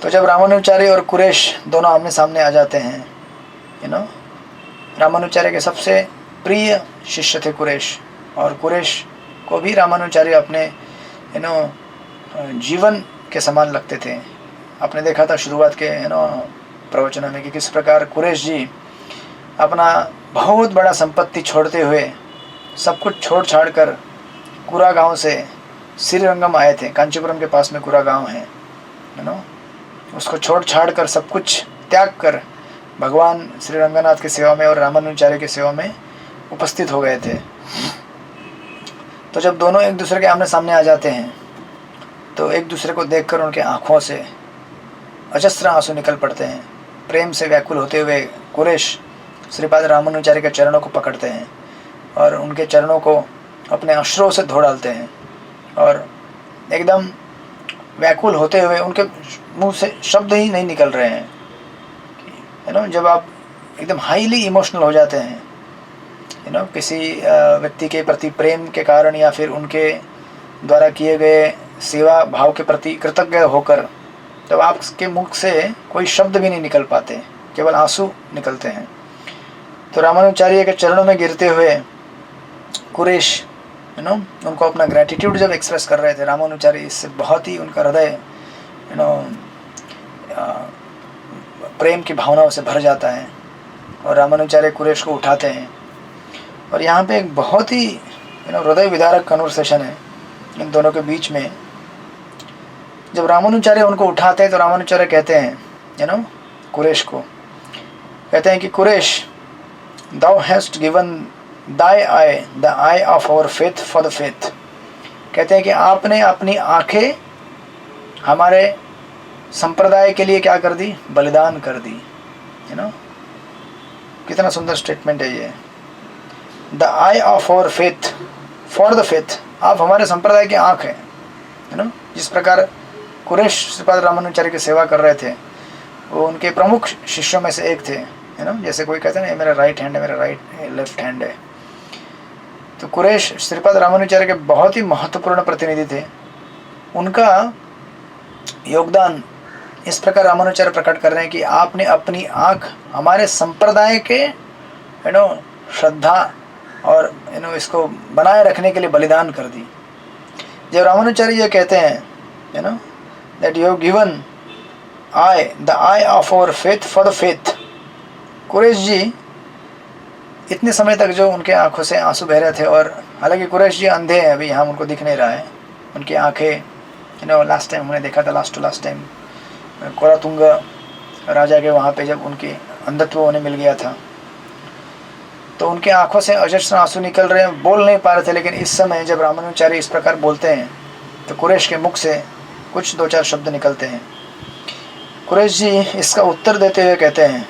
तो जब रामानुचार्य और कुरैश दोनों आमने सामने आ जाते हैं, रामानुचार्य के सबसे प्रिय शिष्य थे कुरैश, और कुरैश को भी रामानुचार्य अपने जीवन के समान लगते थे। आपने देखा था शुरुआत के प्रवचन में कि किस प्रकार कुरैश जी अपना बहुत बड़ा संपत्ति छोड़ते हुए, सब कुछ छोड़ छाड़ कर कुरा गांव से श्रीरंगम आए थे। कांचीपुरम के पास में कुरा गांव है, उसको छोड़ छाड़ कर, सब कुछ त्याग कर भगवान श्री रंगनाथ की सेवा में और रामानुचार्य की सेवा में उपस्थित हो गए थे। तो जब दोनों एक दूसरे के आमने सामने आ जाते हैं तो एक दूसरे को देखकर उनके आँखों से अजस्र आंसू निकल पड़ते हैं। प्रेम से व्याकुल होते हुए कुरैश श्रीपाद रामानुचार्य के चरणों को पकड़ते हैं और उनके चरणों को अपने अश्रों से धो डालते हैं, और एकदम व्याकुल होते हुए उनके मुंह से शब्द ही नहीं निकल रहे हैं। जब आप एकदम हाईली इमोशनल हो जाते हैं किसी व्यक्ति के प्रति प्रेम के कारण, या फिर उनके द्वारा किए गए सेवा भाव के प्रति कृतज्ञ होकर, तब आपके मुख से कोई शब्द भी नहीं निकल पाते, केवल आंसू निकलते हैं। तो रामानुचार्य के चरणों में गिरते हुए कुरैश उनको अपना ग्रैटिट्यूड जब एक्सप्रेस कर रहे थे, रामानुचार्य इससे बहुत ही उनका हृदय प्रेम की भावनाओं से भर जाता है, और रामानुचार्य कुरैश को उठाते हैं। और यहाँ पे एक बहुत ही हृदय विदारक कन्वर्सेशन है इन दोनों के बीच में। जब रामानुचार्य उनको उठाते हैं तो रामानुचार्य कहते हैं कुरेश को, कहते हैं कि Quraysh, thou hast given thy eye, the eye of our faith for the faith। कहते हैं कि आपने अपनी आंखें हमारे संप्रदाय के लिए क्या कर दी, बलिदान कर दी। कितना सुंदर स्टेटमेंट है ये। The eye of our faith for the faith, आप हमारे संप्रदाय की आंख है। जिस प्रकार कुरेश श्रीपाद रामानुचार्य की सेवा कर रहे थे, वो उनके प्रमुख शिष्यों में से एक थे। जैसे कोई कहते हैं ना, मेरा राइट हैंड है, मेरा लेफ्ट हैंड है। तो कुरेश श्रीपाद रामानुचार्य के बहुत ही महत्वपूर्ण प्रतिनिधि थे। उनका योगदान इस प्रकार रामानुचार्य प्रकट कर रहे हैं कि आपने अपनी आंख हमारे संप्रदाय के श्रद्धा और इसको बनाए रखने के लिए बलिदान कर दी। जब रामानुचार्य ये कहते हैं that you have given the eye of our faith for the faith, Kuresh ji इतने समय तक जो उनके आंखों से आंसू बह रहे थे, और हालांकि कुरेश जी अंधे हैं, अभी यहाँ उनको दिख नहीं रहा है, उनकी आंखें लास्ट टाइम हमने देखा था, लास्ट टाइम कोरातुंग राजा के वहाँ पे जब उनकी अंधत्व होने मिल गया था, तो उनके आंखों से अजस्र आंसू निकल रहे हैं, बोल नहीं पा रहे थे। लेकिन इस समय जब रामानुचार्य इस प्रकार बोलते हैं तो कुरेश के मुख से कुछ 2-4 शब्द निकलते हैं। कुरेश जी इसका उत्तर देते हुए कहते हैं,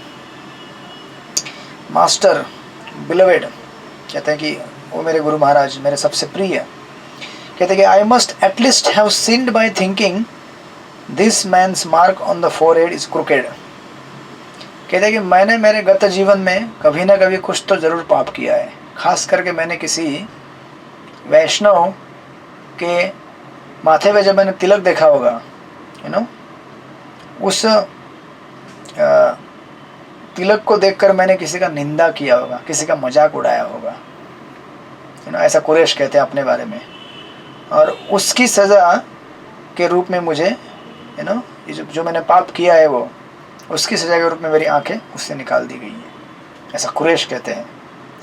मास्टर बिलोवेड, कहते हैं कि वो मेरे गुरु महाराज, मेरे सबसे प्रिय, कहते हैं कि I must at least have sinned by thinking this man's mark on the forehead is crooked. कहते हैं कि मैंने मेरे गत जीवन में कभी ना कभी कुछ तो ज़रूर पाप किया है। खास करके मैंने किसी वैष्णव के माथे पे जब मैंने तिलक देखा होगा, उस तिलक को देखकर मैंने किसी का निंदा किया होगा, किसी का मजाक उड़ाया होगा। ऐसा कुरेश कहते हैं अपने बारे में। और उसकी सज़ा के रूप में मुझे जो मैंने पाप किया है, वो उसकी सज़ा के रूप में मेरी आंखें उससे निकाल दी गई हैं। ऐसा कुरेश कहते हैं।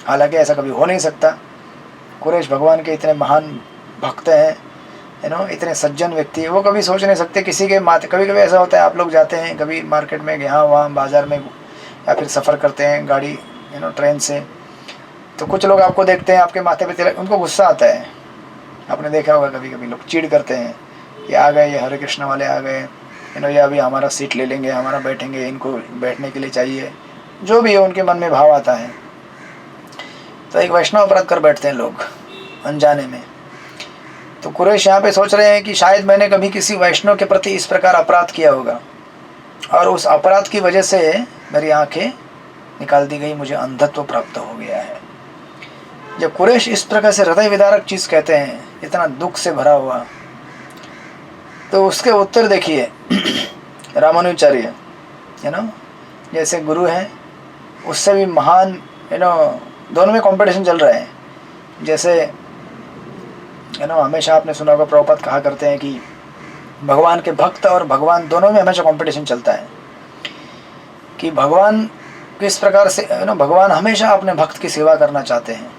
हालांकि ऐसा कभी हो नहीं सकता। कुरेश भगवान के इतने महान भक्त हैं, इतने सज्जन व्यक्ति है, वो कभी सोच नहीं सकते किसी के माथे। कभी कभी ऐसा होता है, आप लोग जाते हैं कभी मार्केट में, यहाँ वहाँ बाज़ार में, या फिर सफ़र करते हैं गाड़ी ट्रेन से, तो कुछ लोग आपको देखते हैं आपके माथे पे तिलक, उनको गुस्सा आता है। आपने देखा होगा कभी कभी लोग चिढ़ करते हैं, ये आ गए, ये हरे कृष्ण वाले आ गए, ये अभी हमारा सीट ले लेंगे, हमारा बैठेंगे, इनको बैठने के लिए चाहिए, जो भी है उनके मन में भाव आता है। तो एक वैष्णव अपराध कर बैठते हैं लोग अनजाने में। तो कुरेश यहाँ पे सोच रहे हैं कि शायद मैंने कभी किसी वैष्णव के प्रति इस प्रकार अपराध किया होगा, और उस अपराध की वजह से मेरी आंखें निकाल दी गई, मुझे अंधत्व प्राप्त हो गया है। जब कुरेश इस प्रकार से हृदय विदारक चीज़ कहते हैं, इतना दुख से भरा हुआ, तो उसके उत्तर देखिए रामानुचार्य जैसे गुरु हैं, उससे भी महान दोनों में कंपटीशन चल रहा है। जैसे हमेशा आपने सुना होगा, प्रभुपाद कहा करते हैं कि भगवान के भक्त और भगवान दोनों में हमेशा कंपटीशन चलता है, कि भगवान किस प्रकार से भगवान हमेशा अपने भक्त की सेवा करना चाहते हैं,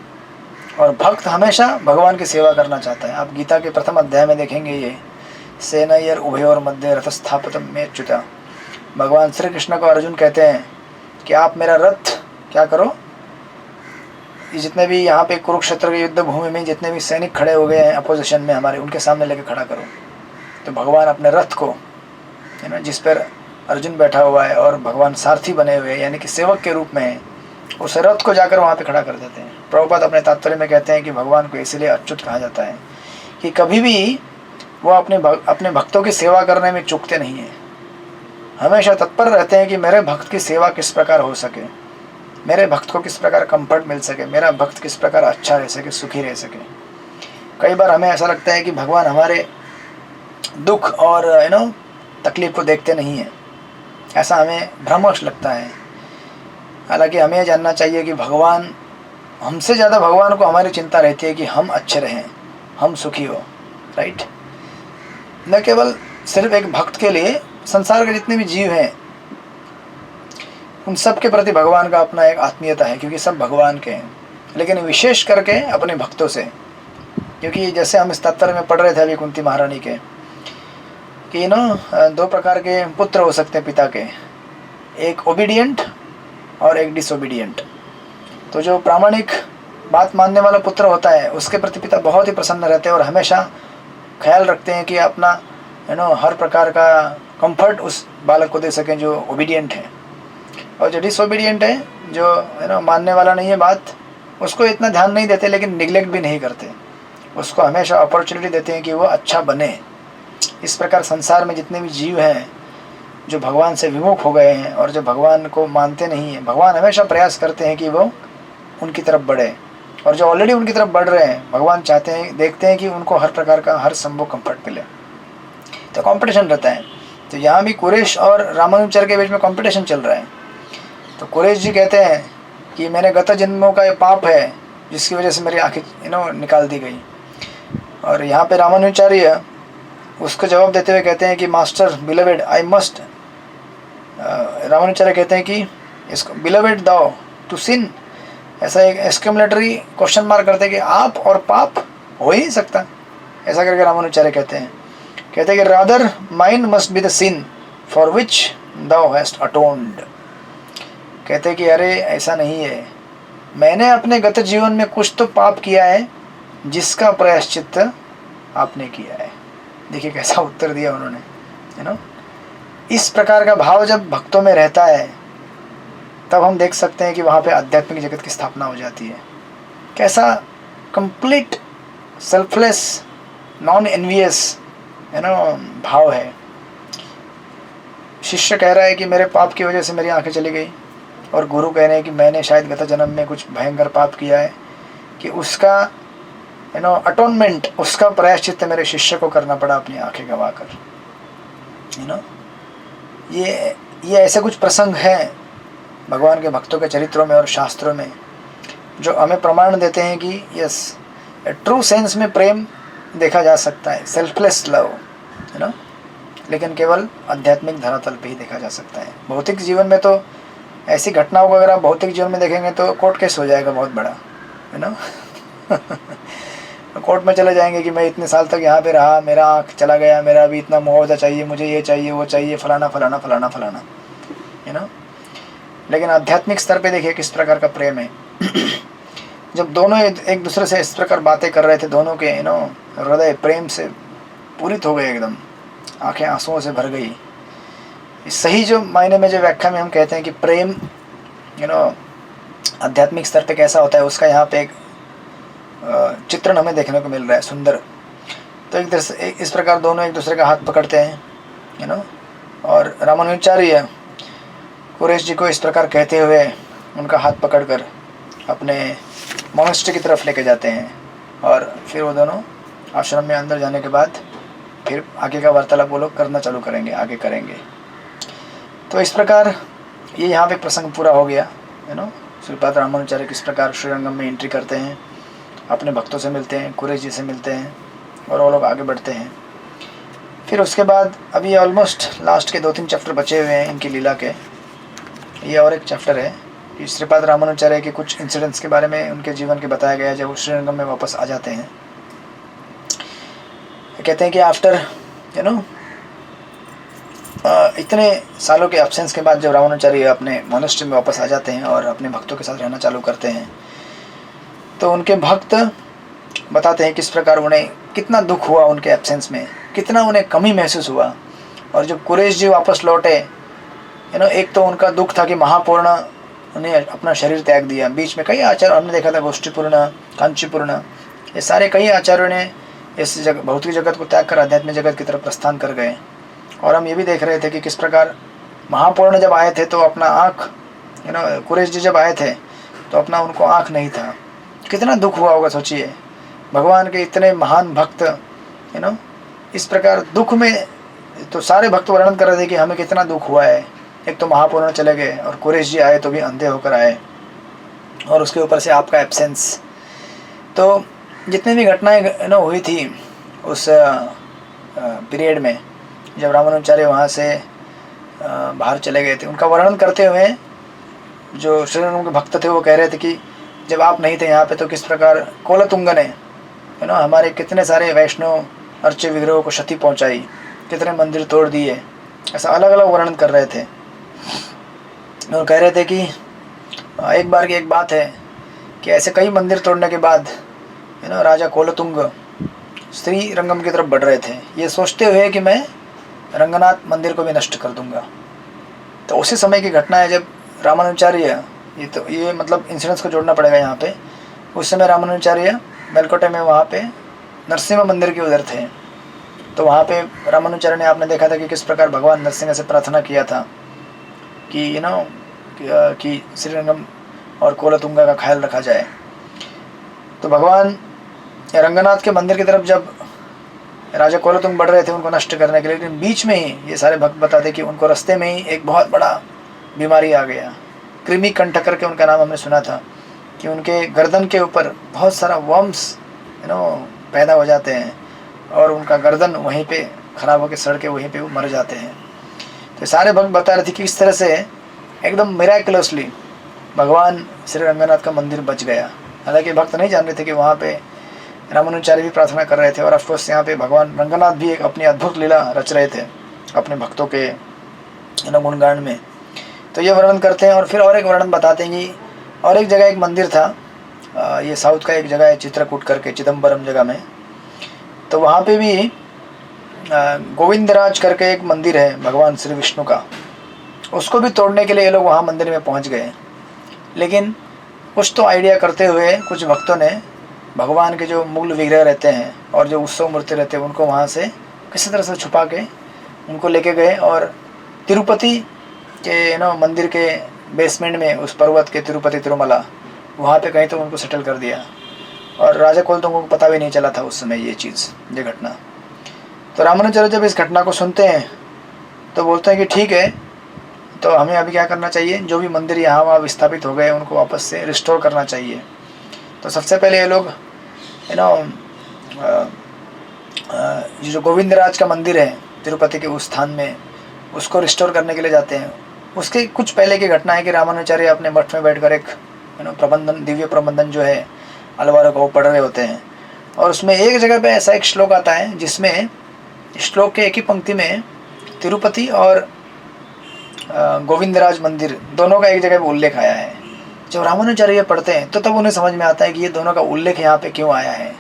और भक्त हमेशा भगवान की सेवा करना चाहता है। आप गीता के प्रथम अध्याय में देखेंगे, ये सेनयर उभयोर मध्य रथ स्थापितम में अच्युता, भगवान श्री कृष्ण को अर्जुन कहते हैं कि आप मेरा रथ क्या करो, ये जितने भी यहाँ पे कुरुक्षेत्र के युद्ध भूमि में जितने भी सैनिक खड़े हो गए हैं अपोजिशन में हमारे, उनके सामने लेके खड़ा करो। तो भगवान अपने रथ को जिस पर अर्जुन बैठा हुआ है और भगवान सारथी बने हुए हैं, यानी कि सेवक के रूप में है, उस रथ को जाकर वहाँ पे खड़ा कर देते हैं। प्रभुपाद अपने तात्पर्य में कहते हैं कि भगवान को इसलिए अच्युत कहा जाता है कि कभी भी वो अपने भक्तों की सेवा करने में चूकते नहीं हैं, हमेशा तत्पर रहते हैं कि मेरे भक्त की सेवा किस प्रकार हो सके, मेरे भक्त को किस प्रकार कंफर्ट मिल सके, मेरा भक्त किस प्रकार अच्छा रह सके, सुखी रह सके। कई बार हमें ऐसा लगता है कि भगवान हमारे दुख और तकलीफ को देखते नहीं हैं, ऐसा हमें भ्रमश लगता है। हालांकि हमें जानना चाहिए कि भगवान, हमसे ज़्यादा भगवान को हमारी चिंता रहती है कि हम अच्छे रहें, हम सुखी हो, राइट। न केवल सिर्फ एक भक्त के लिए, संसार के जितने भी जीव हैं उन सब के प्रति भगवान का अपना एक आत्मीयता है, क्योंकि सब भगवान के हैं। लेकिन विशेष करके अपने भक्तों से, क्योंकि जैसे हम इस तात्पर्य में पढ़ रहे थे अभी कुंती महारानी के, कि दो प्रकार के पुत्र हो सकते हैं पिता के, एक ओबीडियंट और एक डिसोबीडियंट। तो जो प्रामाणिक बात मानने वाला पुत्र होता है उसके प्रति पिता बहुत ही प्रसन्न रहते हैं और हमेशा ख्याल रखते हैं कि अपना हर प्रकार का कंफर्ट उस बालक को दे सकें जो ओबीडियंट है। और जो डिसोबीडियंट है, जो मानने वाला नहीं है बात, उसको इतना ध्यान नहीं देते लेकिन निगलेक्ट भी नहीं करते, उसको हमेशा अपॉर्चुनिटी देते हैं कि वो अच्छा बने। इस प्रकार संसार में जितने भी जीव हैं जो भगवान से विमुख हो गए हैं और जो भगवान को मानते नहीं हैं, भगवान हमेशा प्रयास करते हैं कि वो उनकी तरफ बढ़े, और जो ऑलरेडी उनकी तरफ बढ़ रहे हैं भगवान चाहते हैं, देखते हैं कि उनको हर प्रकार का हर संभव कंफर्ट मिले। तो कंपटीशन रहता है। तो यहाँ भी कुरेश और रामानुचार्य के बीच में कंपटीशन चल रहा है। तो कुरेश जी कहते हैं कि मैंने गत जन्मों का ये पाप है जिसकी वजह से मेरी आँखें निकाल दी गई। और यहाँ पे रामानुचार्य उसको जवाब देते हुए कहते हैं कि master beloved I must, Ramanujacharya कहते हैं कि इसको बिलवेड दाओ टू सिन, ऐसा एक एक्सक्लेमेटरी क्वेश्चन मार्क करते हैं कि आप और पाप हो ही नहीं सकता, ऐसा करके रामानुचार्य कहते हैं कि rather mine must be the sin for which thou hast atoned. कहते हैं कि अरे ऐसा नहीं है, मैंने अपने गत जीवन में कुछ तो पाप किया है जिसका प्रायश्चित आपने किया है। देखिए कैसा उत्तर दिया उन्होंने, इस प्रकार का भाव जब भक्तों में रहता है तब हम देख सकते हैं कि वहाँ पे आध्यात्मिक जगत की स्थापना हो जाती है। कैसा कंप्लीट सेल्फलेस नॉन एनवियस भाव है। शिष्य कह रहा है कि मेरे पाप की वजह से मेरी आंखें चली गई, और गुरु कह रहे हैं कि मैंने शायद गत जन्म में कुछ भयंकर पाप किया है कि उसका अटोनमेंट, उसका प्रायश्चित मेरे शिष्य को करना पड़ा अपनी आंखें गवा कर। ये ऐसे कुछ प्रसंग हैं भगवान के भक्तों के चरित्रों में और शास्त्रों में जो हमें प्रमाण देते हैं कि यस, ट्रू सेंस में प्रेम देखा जा सकता है, सेल्फलेस लव, लेकिन केवल आध्यात्मिक धरातल पे ही देखा जा सकता है। भौतिक जीवन में तो ऐसी घटनाओं को अगर आप भौतिक जीवन में देखेंगे तो कोर्ट केस हो जाएगा बहुत बड़ा, कोर्ट में चले जाएंगे कि मैं इतने साल तक यहाँ पे रहा, मेरा आँख चला गया, मेरा अभी इतना मुआवजा चाहिए, मुझे ये चाहिए, वो चाहिए, फलाना फलाना फलाना फलाना, लेकिन आध्यात्मिक स्तर पे देखिए किस प्रकार का प्रेम है। जब दोनों एक दूसरे से इस प्रकार बातें कर रहे थे, दोनों के हृदय प्रेम से पूरित हो गए, एकदम आंखें आंसुओं से भर गई। सही जो मायने में जो व्याख्या में हम कहते हैं कि प्रेम आध्यात्मिक स्तर पे कैसा होता है, उसका यहाँ पे एक चित्रण हमें देखने को मिल रहा है सुंदर। तो एक तरह इस प्रकार दोनों एक दूसरे का हाथ पकड़ते हैं, और रामानुचार्य कुरेश जी को इस प्रकार कहते हुए उनका हाथ पकड़कर अपने मोनेस्ट्री की तरफ लेके जाते हैं, और फिर वो दोनों आश्रम में अंदर जाने के बाद फिर आगे का वार्तालाप वो लोग करना चालू करेंगे, आगे करेंगे। तो इस प्रकार ये यहाँ पे प्रसंग पूरा हो गया, श्रीपाद रामानुचार्य किस प्रकार श्रीरंगम में एंट्री करते हैं, अपने भक्तों से मिलते हैं, कुरेश जी से मिलते हैं, और वो लोग आगे बढ़ते हैं। फिर उसके बाद अभी ऑलमोस्ट लास्ट के 2-3 चैप्टर बचे हुए हैं इनकी लीला के। ये और एक चैप्टर है कि श्रीपाद रामानुचार्य के कुछ इंसिडेंट्स के बारे में उनके जीवन के बताया गया है जब वो श्रीरंगम में वापस आ जाते हैं। कहते हैं कि आफ्टर इतने सालों के एब्सेंस के बाद जब रामानुचार्य अपने मोनेस्ट्री में वापस आ जाते हैं और अपने भक्तों के साथ रहना चालू करते हैं, तो उनके भक्त बताते हैं किस प्रकार उन्हें कितना दुख हुआ उनके एब्सेंस में, कितना उन्हें कमी महसूस हुआ। और जब कुरेश जी वापस लौटे, एक तो उनका दुख था कि महापूर्ण उन्हें अपना शरीर त्याग दिया। बीच में कई आचार्य हमने देखा था, गोष्ठीपूर्ण, कांचीपूर्ण, ये सारे कई आचार्यों ने इस भौतिक जगत को त्याग कर आध्यात्मिक जगत की तरफ प्रस्थान कर गए। और हम ये भी देख रहे थे कि किस प्रकार महापूर्ण जब आए थे तो अपना आँख, कुरेश जी जब आए थे तो अपना उनको आँख नहीं था। कितना दुख हुआ होगा सोचिए, भगवान के इतने महान भक्त इस प्रकार दुख में। तो सारे भक्त वर्णन कर रहे थे कि हमें कितना दुख हुआ है। एक तो महापूर्ण चले गए और कुरेश जी आए तो भी अंधे होकर आए, और उसके ऊपर से आपका एब्सेंस। तो जितनी भी घटनाएं हुई थी उस पीरियड में जब रामानुचार्य वहाँ से बाहर चले गए थे, उनका वर्णन करते हुए जो श्रीरंगम के भक्त थे वो कह रहे थे कि जब आप नहीं थे यहाँ पे तो किस प्रकार कोलतुंग ने हमारे कितने सारे वैष्णव अर्चे विग्रहों को क्षति पहुँचाई, कितने मंदिर तोड़ दिए, ऐसा अलग अलग वर्णन कर रहे थे। और कह रहे थे कि एक बार की एक बात है कि ऐसे कई मंदिर तोड़ने के बाद राजा कोलतुंग श्री रंगम की तरफ बढ़ रहे थे, ये सोचते हुए कि मैं रंगनाथ मंदिर को भी नष्ट कर दूंगा। तो उसी समय की घटना है जब रामानुजाचार्य, ये मतलब इंसिडेंट्स को जोड़ना पड़ेगा यहाँ पे। उस समय रामानुजाचार्य मेलकोटे में वहाँ पे नरसिंह मंदिर के उधर थे। तो वहाँ पे रामानुजाचार्य ने, आपने देखा था कि किस प्रकार भगवान नरसिंह से प्रार्थना किया था कि कि श्रीरंगम और कोलतुंगा का ख्याल रखा जाए। तो भगवान रंगनाथ के मंदिर की तरफ जब राजा कोलतुंग बढ़ रहे थे उनको नष्ट करने के लिए, लेकिन बीच में ही ये सारे भक्त बताते कि उनको रास्ते में ही एक बहुत बड़ा बीमारी आ गया। कृमि कंठ करके उनका नाम हमने सुना था कि उनके गर्दन के ऊपर बहुत सारा वर्म्स पैदा हो जाते हैं और उनका गर्दन वहीं पे खराब होकर सड़ के वहीं पे वो मर जाते हैं। तो सारे भक्त बता रहे थे कि इस तरह से एकदम मिराकुलसली भगवान श्री रंगनाथ का मंदिर बच गया। हालांकि भक्त नहीं जान रहे थे कि वहाँ पे रामानुजाचार्य भी प्रार्थना कर रहे थे और ऑफकोर्स यहाँ पे भगवान रंगनाथ भी एक अपनी अद्भुत लीला रच रहे थे अपने भक्तों के गुणगान में। तो ये वर्णन करते हैं। और फिर और एक वर्णन बताते हैं कि और एक जगह एक मंदिर था, ये साउथ का एक जगह है चित्रकूट करके, चिदम्बरम जगह में। तो वहाँ पे भी गोविंदराज करके एक मंदिर है भगवान श्री विष्णु का, उसको भी तोड़ने के लिए ये लोग वहाँ मंदिर में पहुँच गए। लेकिन कुछ तो आइडिया करते हुए कुछ भक्तों ने भगवान के जो मूल विग्रह रहते हैं और जो उत्सव मूर्ति रहते हैं उनको वहाँ से किसी तरह से छुपा के उनको लेके गए और तिरुपति के मंदिर के बेसमेंट में, उस पर्वत के तिरुपति तिरुमला, वहाँ पे कहीं तो उनको सेटल कर दिया। और राजा कोलतुंग को पता भी नहीं चला था उस समय ये घटना। तो रामानुजाचार्य जब इस घटना को सुनते हैं तो बोलते हैं कि ठीक है, तो हमें अभी क्या करना चाहिए, जो भी मंदिर यहाँ वहाँ विस्थापित हो गए उनको वापस से रिस्टोर करना चाहिए। तो सबसे पहले ये लोग जो गोविंदराज का मंदिर है तिरुपति के उस स्थान में, उसको रिस्टोर करने के लिए जाते हैं। उसके कुछ पहले की घटना है कि रामानुजाचार्य अपने मठ में बैठकर एक प्रबंधन, दिव्य प्रबंधन जो है अलवारों को पढ़ रहे होते हैं। और उसमें एक जगह पे ऐसा एक श्लोक आता है जिसमें श्लोक के एक ही पंक्ति में तिरुपति और गोविंदराज मंदिर दोनों का एक जगह पे उल्लेख आया है। जब रामानुजाचार्य पढ़ते हैं तो तब उन्हें समझ में आता है कि ये दोनों का उल्लेख यहाँ पे क्यों आया है।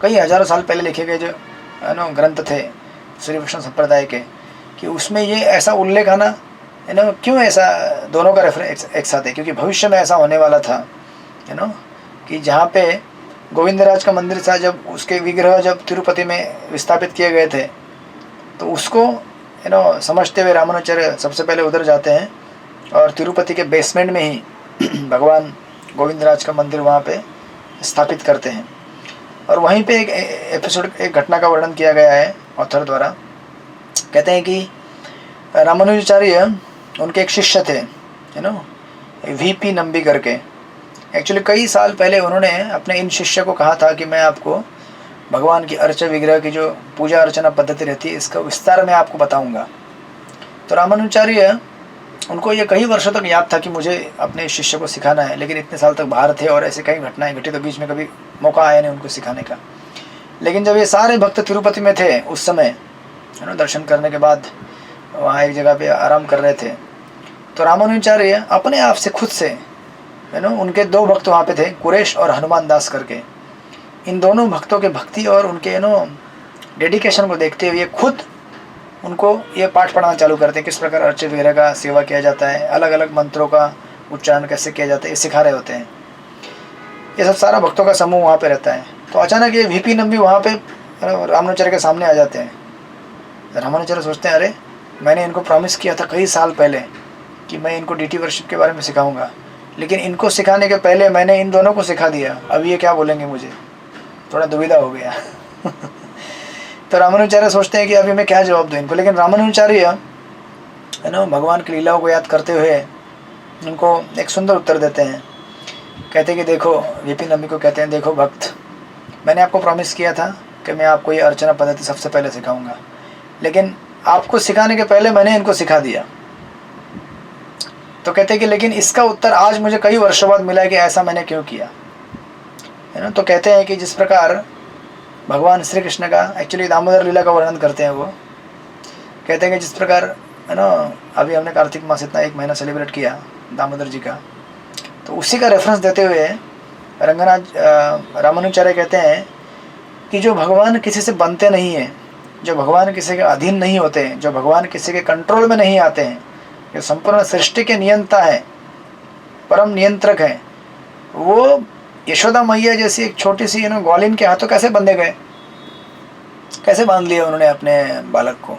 कई हजारों साल पहले लिखे गए जो ग्रंथ थे श्री वैष्णव संप्रदाय के, कि उसमें ये ऐसा उल्लेख आना क्यों ऐसा दोनों का रेफरेंस एक साथ है, क्योंकि भविष्य में ऐसा होने वाला था कि जहाँ पे गोविंदराज का मंदिर था, जब उसके विग्रह जब तिरुपति में विस्थापित किए गए थे तो उसको समझते हुए रामानुजाचार्य सबसे पहले उधर जाते हैं और तिरुपति के बेसमेंट में ही भगवान गोविंदराज का मंदिर वहाँ पे स्थापित करते हैं। और वहीं पे एक घटना का वर्णन किया गया है ऑथर द्वारा। कहते हैं कि रामानुजाचार्य उनके एक शिष्य थे वीपी नंबी करके। एक्चुअली कई साल पहले उन्होंने अपने इन शिष्य को कहा था कि मैं आपको भगवान की अर्चा विग्रह की जो पूजा अर्चना पद्धति रहती है इसका विस्तार में आपको बताऊंगा। तो रामानुजाचार्य उनको ये कई वर्षों तक याद था कि मुझे अपने शिष्य को सिखाना है, लेकिन इतने साल तक बाहर थे और ऐसे कई घटनाएं घटी तो बीच में कभी मौका आया नहीं उनको सिखाने का। लेकिन जब ये सारे भक्त तिरुपति में थे उस समय दर्शन करने के बाद वहाँ एक जगह पे आराम कर रहे थे, तो रामानुजाचार्य अपने आप से खुद से उनके दो भक्त वहाँ पे थे, कुरेश और हनुमान दास करके। इन दोनों भक्तों के भक्ति और उनके डेडिकेशन को देखते हुए खुद उनको ये पाठ पढ़ाना चालू करते हैं, किस प्रकार अर्चे वगैरह का सेवा किया जाता है, अलग अलग मंत्रों का उच्चारण कैसे किया जाता है, ये सिखा रहे होते हैं। ये सब सारा भक्तों का समूह वहाँ पे रहता है। तो अचानक ये वीपी नंबी वहाँ पे रामानुजाचार्य के सामने आ जाते हैं। रामानुजाचार्य सोचते हैं अरे मैंने इनको प्रॉमिस किया था कई साल पहले कि मैं इनको डीटी वर्शिप के बारे में सिखाऊंगा, लेकिन इनको सिखाने के पहले मैंने इन दोनों को सिखा दिया, अब ये क्या बोलेंगे मुझे, थोड़ा दुविधा हो गया। तो रामानुजाचार्य सोचते हैं कि अभी मैं क्या जवाब दूँ इनको। लेकिन रामानुजाचार्य भगवान की लीलाओं को याद करते हुए उनको एक सुंदर उत्तर देते हैं। कहते हैं कि देखो, वीपी नंबी को कहते हैं, देखो भक्त, मैंने आपको प्रॉमिस किया था कि मैं आपको ये अर्चना पद्धति सबसे पहले सिखाऊंगा, लेकिन आपको सिखाने के पहले मैंने इनको सिखा दिया। तो कहते हैं कि लेकिन इसका उत्तर आज मुझे कई वर्षों बाद मिला है कि ऐसा मैंने क्यों किया, तो कहते हैं कि जिस प्रकार भगवान श्री कृष्ण का एक्चुअली दामोदर लीला का वर्णन करते हैं वो, कहते हैं कि जिस प्रकार है ना, अभी हमने कार्तिक मास इतना 1 महीना सेलिब्रेट किया दामोदर जी का, तो उसी का रेफरेंस देते हुए रंगनाथ रामानुचार्य कहते हैं कि जो भगवान किसी से बनते नहीं हैं, जो भगवान किसी के अधीन नहीं होते हैं, जो भगवान किसी के कंट्रोल में नहीं आते हैं, जो संपूर्ण सृष्टि के नियंता है, परम नियंत्रक है, वो यशोदा मैया जैसी एक छोटी सी ग्वालिन के हाथों कैसे बंधे गए, कैसे बांध लिया उन्होंने अपने बालक को।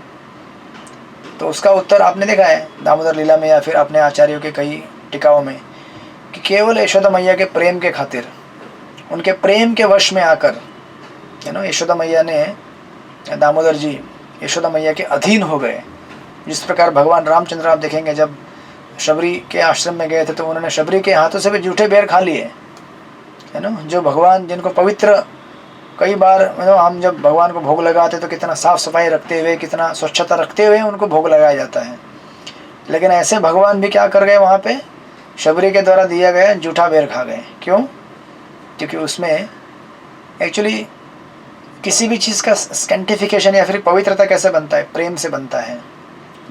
तो उसका उत्तर आपने देखा है दामोदर लीला में या फिर अपने आचार्यों के कई टीकाओं में, कि केवल यशोदा मैया के प्रेम के खातिर, उनके प्रेम के वश में आकर यशोदा मैया ने, दामोदर जी यशोदा मैया के अधीन हो गए। जिस प्रकार भगवान रामचंद्र आप देखेंगे जब शबरी के आश्रम में गए थे तो उन्होंने शबरी के हाथों से भी जूठे बेर खा लिए, है ना। जो भगवान जिनको पवित्र, कई बार हम जब भगवान को भोग लगाते तो कितना साफ सफाई रखते हुए, कितना स्वच्छता रखते हुए उनको भोग लगाया जाता है, लेकिन ऐसे भगवान भी क्या कर गए, वहाँ पे शबरी के द्वारा दिया गया जूठा बेर खा गए। क्यों? क्योंकि उसमें एक्चुअली किसी भी चीज़ का सैंक्टिफिकेशन या फिर पवित्रता कैसे बनता है, प्रेम से बनता है।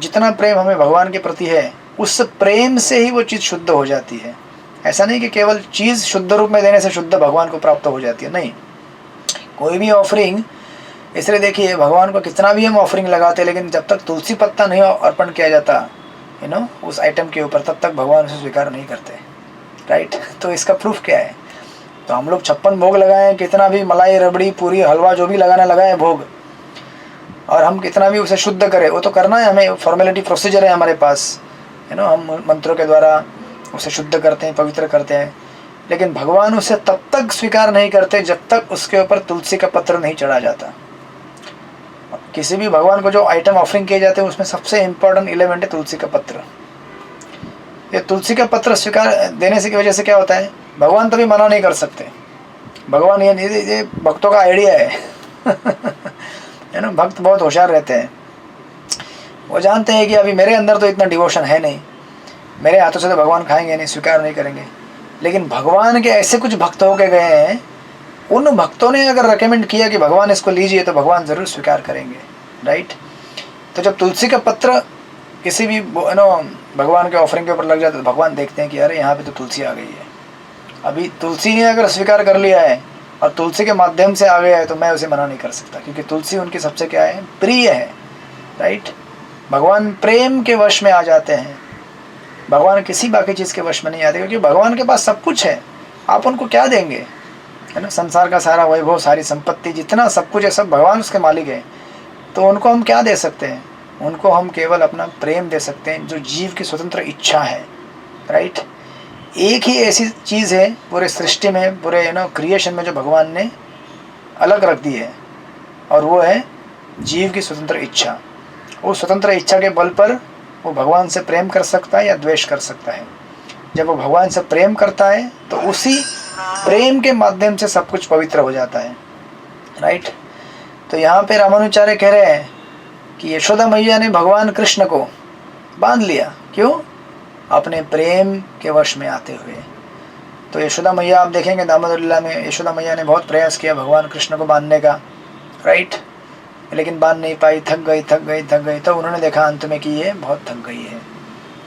जितना प्रेम हमें भगवान के प्रति है, उस प्रेम से ही वो चीज़ शुद्ध हो जाती है। ऐसा नहीं कि केवल चीज़ शुद्ध रूप में देने से शुद्ध भगवान को प्राप्त हो जाती है, नहीं। कोई भी ऑफरिंग, इसलिए देखिए भगवान को कितना भी हम ऑफरिंग लगाते हैं, लेकिन जब तक तुलसी पत्ता नहीं अर्पण किया जाता उस आइटम के ऊपर, तब तक भगवान उसे स्वीकार नहीं करते, राइट। तो इसका प्रूफ क्या है? तो हम लोग 56 भोग लगाए, कितना भी मलाई, रबड़ी, पूरी, हलवा जो भी लगाना लगाए भोग, और हम कितना भी उसे शुद्ध करें, वो तो करना है हमें, फॉर्मेलिटी प्रोसीजर है हमारे पास, हम मंत्रों के द्वारा उसे शुद्ध करते हैं, पवित्र करते हैं, लेकिन भगवान उसे तब तक स्वीकार नहीं करते जब तक उसके ऊपर तुलसी का पत्र नहीं चढ़ा जाता। किसी भी भगवान को जो आइटम ऑफरिंग किए जाते हैं उसमें सबसे इम्पोर्टेंट एलिमेंट है तुलसी का पत्र। ये तुलसी का पत्र स्वीकार देने से की वजह से क्या होता है, भगवान तभी मना नहीं कर सकते। भगवान ये भक्तों का आइडिया है ना। भक्त बहुत होशियार रहते हैं, वो जानते हैं कि अभी मेरे अंदर तो इतना डिवोशन है नहीं, मेरे हाथों से तो भगवान खाएंगे नहीं, स्वीकार नहीं करेंगे। लेकिन भगवान के ऐसे कुछ भक्त हो के गए हैं, उन भक्तों ने अगर रेकमेंड किया कि भगवान इसको लीजिए, तो भगवान ज़रूर स्वीकार करेंगे, राइट। तो जब तुलसी का पत्र किसी भी भगवान के ऑफरिंग के ऊपर लग जाता है तो भगवान देखते हैं कि अरे यहाँ पे तो तुलसी आ गई है। अभी तुलसी ने अगर स्वीकार कर लिया है और तुलसी के माध्यम से आ गया है, तो मैं उसे मना नहीं कर सकता, क्योंकि तुलसी उनकी सबसे क्या है, प्रिय है, राइट। भगवान प्रेम के वश में आ जाते हैं, भगवान किसी बाकी चीज़ के वश में नहीं आते, क्योंकि भगवान के पास सब कुछ है। आप उनको क्या देंगे, है ना। संसार का सारा वैभव, सारी संपत्ति, जितना सब कुछ है, सब भगवान उसके मालिक है। तो उनको हम क्या दे सकते हैं? उनको हम केवल अपना प्रेम दे सकते हैं, जो जीव की स्वतंत्र इच्छा है, राइट। एक ही ऐसी चीज़ है पूरे सृष्टि में, पूरे क्रिएशन में, जो भगवान ने अलग रख दी है, और वो है जीव की स्वतंत्र इच्छा। उस स्वतंत्र इच्छा के बल पर वो भगवान से प्रेम कर सकता है या द्वेष कर सकता है। जब वो भगवान से प्रेम करता है तो उसी प्रेम के माध्यम से सब कुछ पवित्र हो जाता है, राइट। तो यहाँ पे रामानुचार्य कह रहे हैं कि यशोदा मैया ने भगवान कृष्ण को बांध लिया। क्यों? अपने प्रेम के वश में आते हुए। तो यशोदा मैया आप देखेंगे दामोदर लीला में, यशोदा मैया ने बहुत प्रयास किया भगवान कृष्ण को बांधने का, राइट, लेकिन बांध नहीं पाई, थक गई। तो उन्होंने देखा अंत में कि ये बहुत थक गई है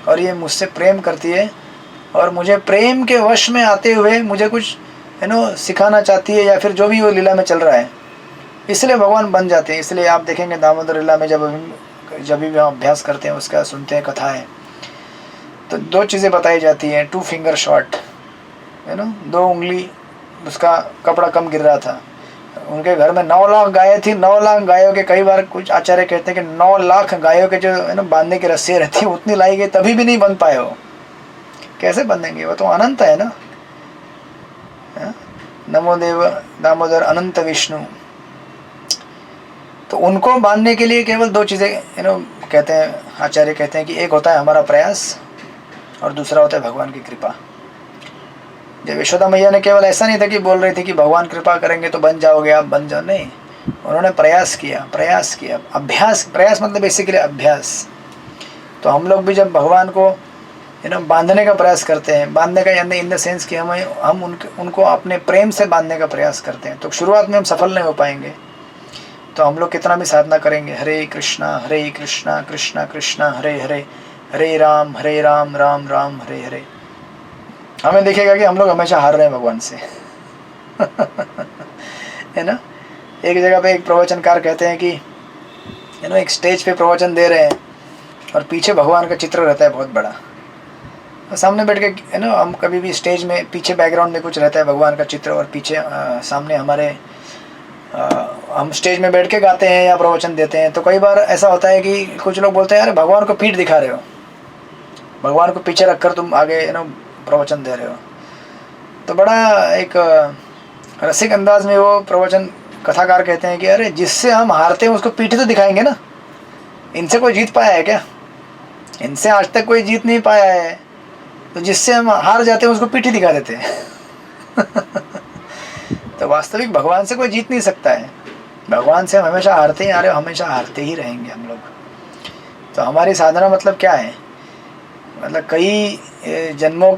और ये मुझसे प्रेम करती है, और मुझे प्रेम के वश में आते हुए मुझे कुछ सिखाना चाहती है, या फिर जो भी वो लीला में चल रहा है, इसलिए भगवान बन जाते हैं। इसलिए आप देखेंगे दामोदर लीला में जब भी हम अभ्यास करते हैं, उसका सुनते हैं कथाएं, तो 2 चीज़ें बताई जाती हैं। 2 फिंगर शॉट, 2 उंगली, उसका कपड़ा कम गिर रहा था। उनके घर में 9 लाख गायें थी। 9 लाख गायों के, कई बार कुछ आचार्य कहते हैं कि 9 लाख गायों के जो बांधने की रस्सियाँ रहती हैं, उतनी लाई गई, तभी भी नहीं बन पाए। वो कैसे बंधेंगे? वो तो अनंत है ना। नमो देव दामोदर अनंत विष्णु। तो उनको बांधने के लिए केवल 2 चीज़ें कहते हैं, आचार्य कहते हैं कि एक होता है हमारा प्रयास, और दूसरा होता है भगवान की कृपा। जब यशोदा मैया ने केवल ऐसा नहीं था कि बोल रही थी कि भगवान कृपा करेंगे तो बन जाओगे, आप बन जाओ, नहीं, उन्होंने प्रयास किया, अभ्यास। प्रयास मतलब बेसिकली अभ्यास। तो हम लोग भी जब भगवान को बांधने का प्रयास करते हैं, बांधने का यानी इन द सेंस कि हम उनको अपने प्रेम से बांधने का प्रयास करते हैं, तो शुरुआत में हम सफल नहीं हो पाएंगे। तो हम लोग कितना भी साधना करेंगे, हरे कृष्णा कृष्णा कृष्णा हरे हरे, हरे राम राम राम हरे हरे, हमें दिखेगा कि हम लोग हमेशा हार रहे हैं भगवान से। है ना। एक जगह पे एक प्रवचनकार कहते हैं कि एक स्टेज पे प्रवचन दे रहे हैं और पीछे भगवान का चित्र रहता है बहुत बड़ा, और सामने बैठ के हम कभी भी स्टेज में पीछे बैकग्राउंड में कुछ रहता है भगवान का चित्र, और पीछे सामने हमारे हम स्टेज में बैठ के गाते हैं या प्रवचन देते हैं, तो कई बार ऐसा होता है कि कुछ लोग बोलते हैं अरे भगवान को पीठ दिखा रहे हो, भगवान को पीछे रखकर तुम आगे प्रवचन दे रहे हो। तो बड़ा एक रसिक अंदाज में वो प्रवचन कथाकार कहते हैं कि अरे जिससे हम हारते हैं उसको पीठ तो दिखाएंगे ना, इनसे कोई जीत पाया है क्या, इनसे आज तक कोई जीत नहीं पाया है, तो जिससे हम हार जाते हैं उसको पीठ ही दिखा देते हैं। तो वास्तविक भगवान से कोई जीत नहीं सकता है, भगवान से हम हमेशा हारते ही आ रहे, हमेशा हारते ही रहेंगे हम लोग। तो हमारी साधना मतलब क्या है, मतलब कई जन्मों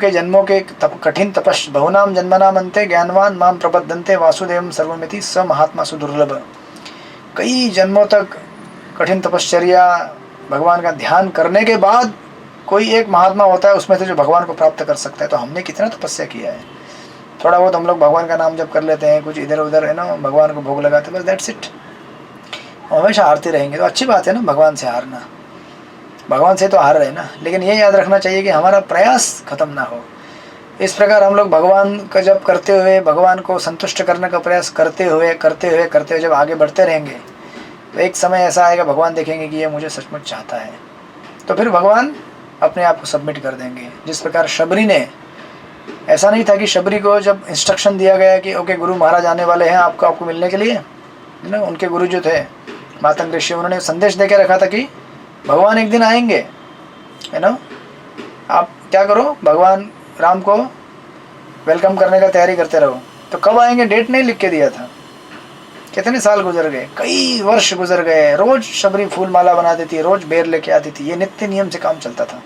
के कठिन तपस् बहुनाम जन्मनाम अंते ज्ञानवान माम प्रपद्यन्ते वासुदेवम सर्वमिति स महात्मा सुदुर्लभ। कई जन्मों तक कठिन तपश्चर्या भगवान का ध्यान करने के बाद कोई एक महात्मा होता है उसमें से जो भगवान को प्राप्त कर सकता है। तो हमने कितना तपस्या किया है, थोड़ा बहुत हम लोग भगवान का नाम जप कर लेते हैं, कुछ इधर उधर भगवान को भोग लगाते, बस दैट्स इट, हमेशा हारते रहेंगे। तो अच्छी बात है ना भगवान से हारना, भगवान से तो हार रहे ना, लेकिन ये याद रखना चाहिए कि हमारा प्रयास खत्म ना हो। इस प्रकार हम लोग भगवान का जप करते हुए, भगवान को संतुष्ट करने का प्रयास करते हुए जब आगे बढ़ते रहेंगे, तो एक समय ऐसा आएगा भगवान देखेंगे कि ये मुझे सचमुच चाहता है, तो फिर भगवान अपने आप को सबमिट कर देंगे। जिस प्रकार शबरी ने, ऐसा नहीं था कि शबरी को जब इंस्ट्रक्शन दिया गया कि ओके गुरु महाराज आने वाले हैं आपको मिलने के लिए, उनके गुरु जो थे मातंग ऋषि, उन्होंने संदेश दे के रखा था कि भगवान एक दिन आएंगे, आप क्या करो, भगवान राम को वेलकम करने का तैयारी करते रहो। तो कब आएंगे डेट नहीं लिख के दिया था। कितने साल गुजर गए, कई वर्ष गुजर गए, रोज शबरी फूल माला बनाती थी, रोज बेर लेके आती थी, ये नित्य नियम से काम चलता था।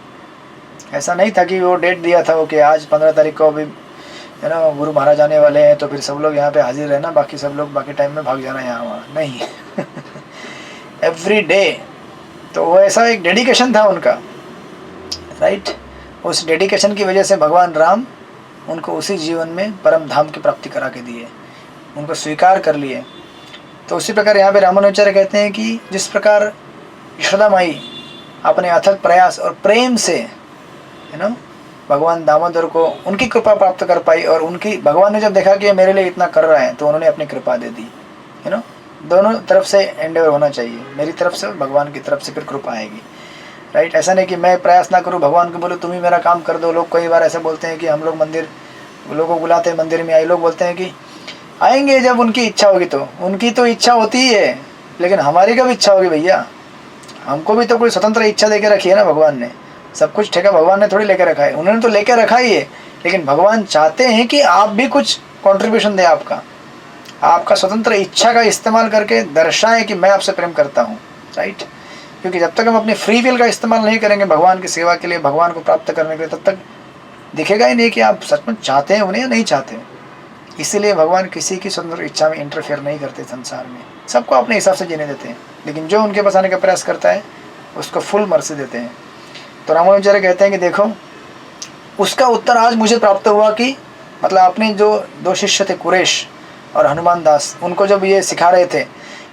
ऐसा नहीं था कि वो डेट दिया था कि आज 15 तारीख को अभी गुरु महाराज आने वाले हैं तो फिर सब लोग यहाँ पे हाजिर रहना, बाकी सब लोग बाकी टाइम में भाग जाना यहाँ वहाँ, नहीं। Every day. तो वो ऐसा एक डेडिकेशन था उनका, राइट। उस डेडिकेशन की वजह से भगवान राम उनको उसी जीवन में परम धाम की प्राप्ति करा के दिए, उनको स्वीकार कर लिए। तो उसी प्रकार यहाँ पे रामानुजाचार्य कहते हैं कि जिस प्रकार यशोदा माई अपने अथक प्रयास और प्रेम से भगवान दामोदर को उनकी कृपा प्राप्त कर पाई, और उनकी भगवान ने जब देखा कि ये मेरे लिए इतना कर रहा है तो उन्होंने अपनी कृपा दे दी। दोनों तरफ से एंडेवर होना चाहिए, मेरी तरफ से और भगवान की तरफ से, फिर कृपा आएगी, राइट। ऐसा नहीं कि मैं प्रयास ना करूँ, भगवान को बोलो तुम ही मेरा काम कर दो। लोग कई बार ऐसे बोलते हैं कि हम लोग लोगों को बुलाते हैं मंदिर में, आए लोग बोलते हैं कि आएंगे जब उनकी इच्छा होगी। तो उनकी तो इच्छा होती ही है, लेकिन हमारी कब इच्छा होगी भैया, हमको भी तो कोई स्वतंत्र इच्छा दे के रखी है ना भगवान ने। सब कुछ ठेका भगवान ने थोड़ी लेके रखा है, उन्होंने तो लेके रखा ही है, लेकिन भगवान चाहते हैं कि आप भी कुछ कंट्रीब्यूशन दें, आपका स्वतंत्र इच्छा का इस्तेमाल करके दर्शाएं कि मैं आपसे प्रेम करता हूँ, राइट। क्योंकि जब तक हम अपनी फ्री विल का इस्तेमाल नहीं करेंगे भगवान की सेवा के लिए, भगवान को प्राप्त करने के लिए, तब तक दिखेगा ही नहीं कि आप सचमुच चाहते हैं उन्हें या नहीं चाहते। इसीलिए भगवान किसी की स्वतंत्र इच्छा में इंटरफेयर नहीं करते संसार में, सबको अपने हिसाब से जीने देते हैं, लेकिन जो उनके पास आने का प्रयास करता है उसको फुल मर्सी देते हैं। तो रामानुजाचार्य कहते हैं कि देखो उसका उत्तर आज मुझे प्राप्त हुआ कि मतलब अपने जो 2 शिष्य थे कुरेश और हनुमान दास, उनको जब ये सिखा रहे थे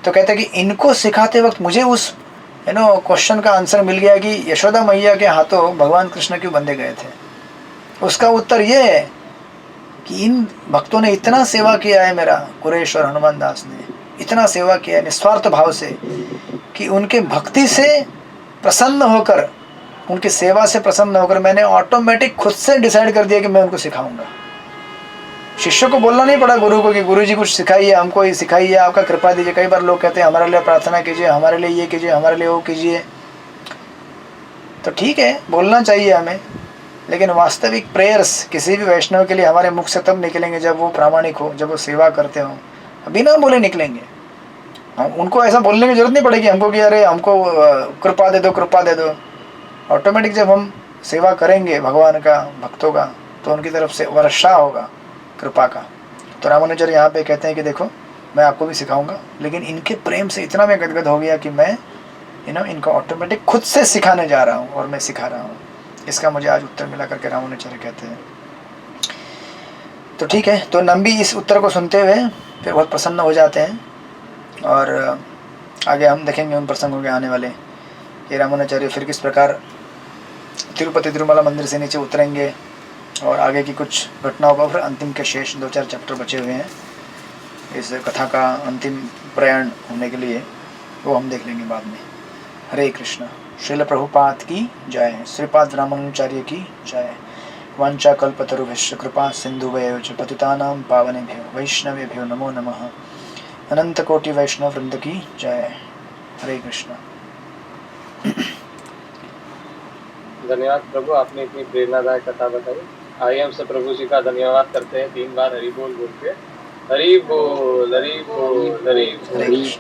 तो कहते हैं कि इनको सिखाते वक्त मुझे उस क्वेश्चन का आंसर मिल गया कि यशोदा मैया के हाथों भगवान कृष्ण क्यों बंधे गए थे। उसका उत्तर ये है कि इन भक्तों ने इतना सेवा किया है, मेरा कुरेश और हनुमान दास ने इतना सेवा किया है निस्वार्थ भाव से, कि उनके भक्ति से प्रसन्न होकर, उनकी सेवा से प्रसन्न होकर मैंने ऑटोमेटिक खुद से डिसाइड कर दिया कि मैं उनको सिखाऊंगा। शिष्य को बोलना नहीं पड़ा गुरु को कि गुरु जी कुछ सिखाइए, हमको ये सिखाइए, आपका कृपा दीजिए। कई बार लोग कहते हैं हमारे लिए प्रार्थना कीजिए, हमारे लिए ये कीजिए, हमारे लिए वो कीजिए। तो ठीक है, बोलना चाहिए हमें, लेकिन वास्तविक प्रेयर्स किसी भी वैष्णव के लिए हमारे मुख से तब निकलेंगे जब वो प्रामाणिक हो, जब वो सेवा करते हो, बिना बोले निकलेंगे। उनको ऐसा बोलने की जरूरत नहीं पड़ेगी हमको कि अरे हमको कृपा दे दो, कृपा दे दो। ऑटोमेटिक जब हम सेवा करेंगे भगवान का, भक्तों का, तो उनकी तरफ से वर्षा होगा कृपा का। तो रामानुजाचार्य यहाँ पे कहते हैं कि देखो मैं आपको भी सिखाऊंगा, लेकिन इनके प्रेम से इतना मैं गदगद हो गया कि मैं इनको ऑटोमेटिक खुद से सिखाने जा रहा हूँ और मैं सिखा रहा हूँ। इसका मुझे आज उत्तर मिला करके रामानुजाचार्य कहते हैं। तो ठीक है, तो नंबी इस उत्तर को सुनते हुए फिर बहुत प्रसन्न हो जाते हैं, और आगे हम देखेंगे उन प्रसंगों के आने वाले कि रामानुजाचार्य फिर किस प्रकार तिरुपति तिरुमला मंदिर से नीचे उतरेंगे, और आगे की कुछ घटनाओं का फिर अंतिम के शेष 2-4 चैप्टर बचे हुए हैं इस कथा का अंतिम प्रयाण होने के लिए, वो हम देख लेंगे बाद में। हरे कृष्ण। श्रील प्रभुपाद की जय। श्रीपाद रामानुजाचार्य की जय। वांछा कल्पतरुभ्यश्च कृपा सिन्धुभ्येव च पतितानां पावनेभ्यो वैष्णवेभ्यो नमो नमः। अनंत कोटि वैष्णव वृंद की जय। हरे कृष्ण। धन्यवाद प्रभु, आपने इतनी प्रेरणादायक कथा बताई। आइए हम सब प्रभु जी का धन्यवाद करते हैं 3 बार हरि बोल बोल के। हरि बोल, हरि बोल, हरि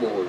बोल।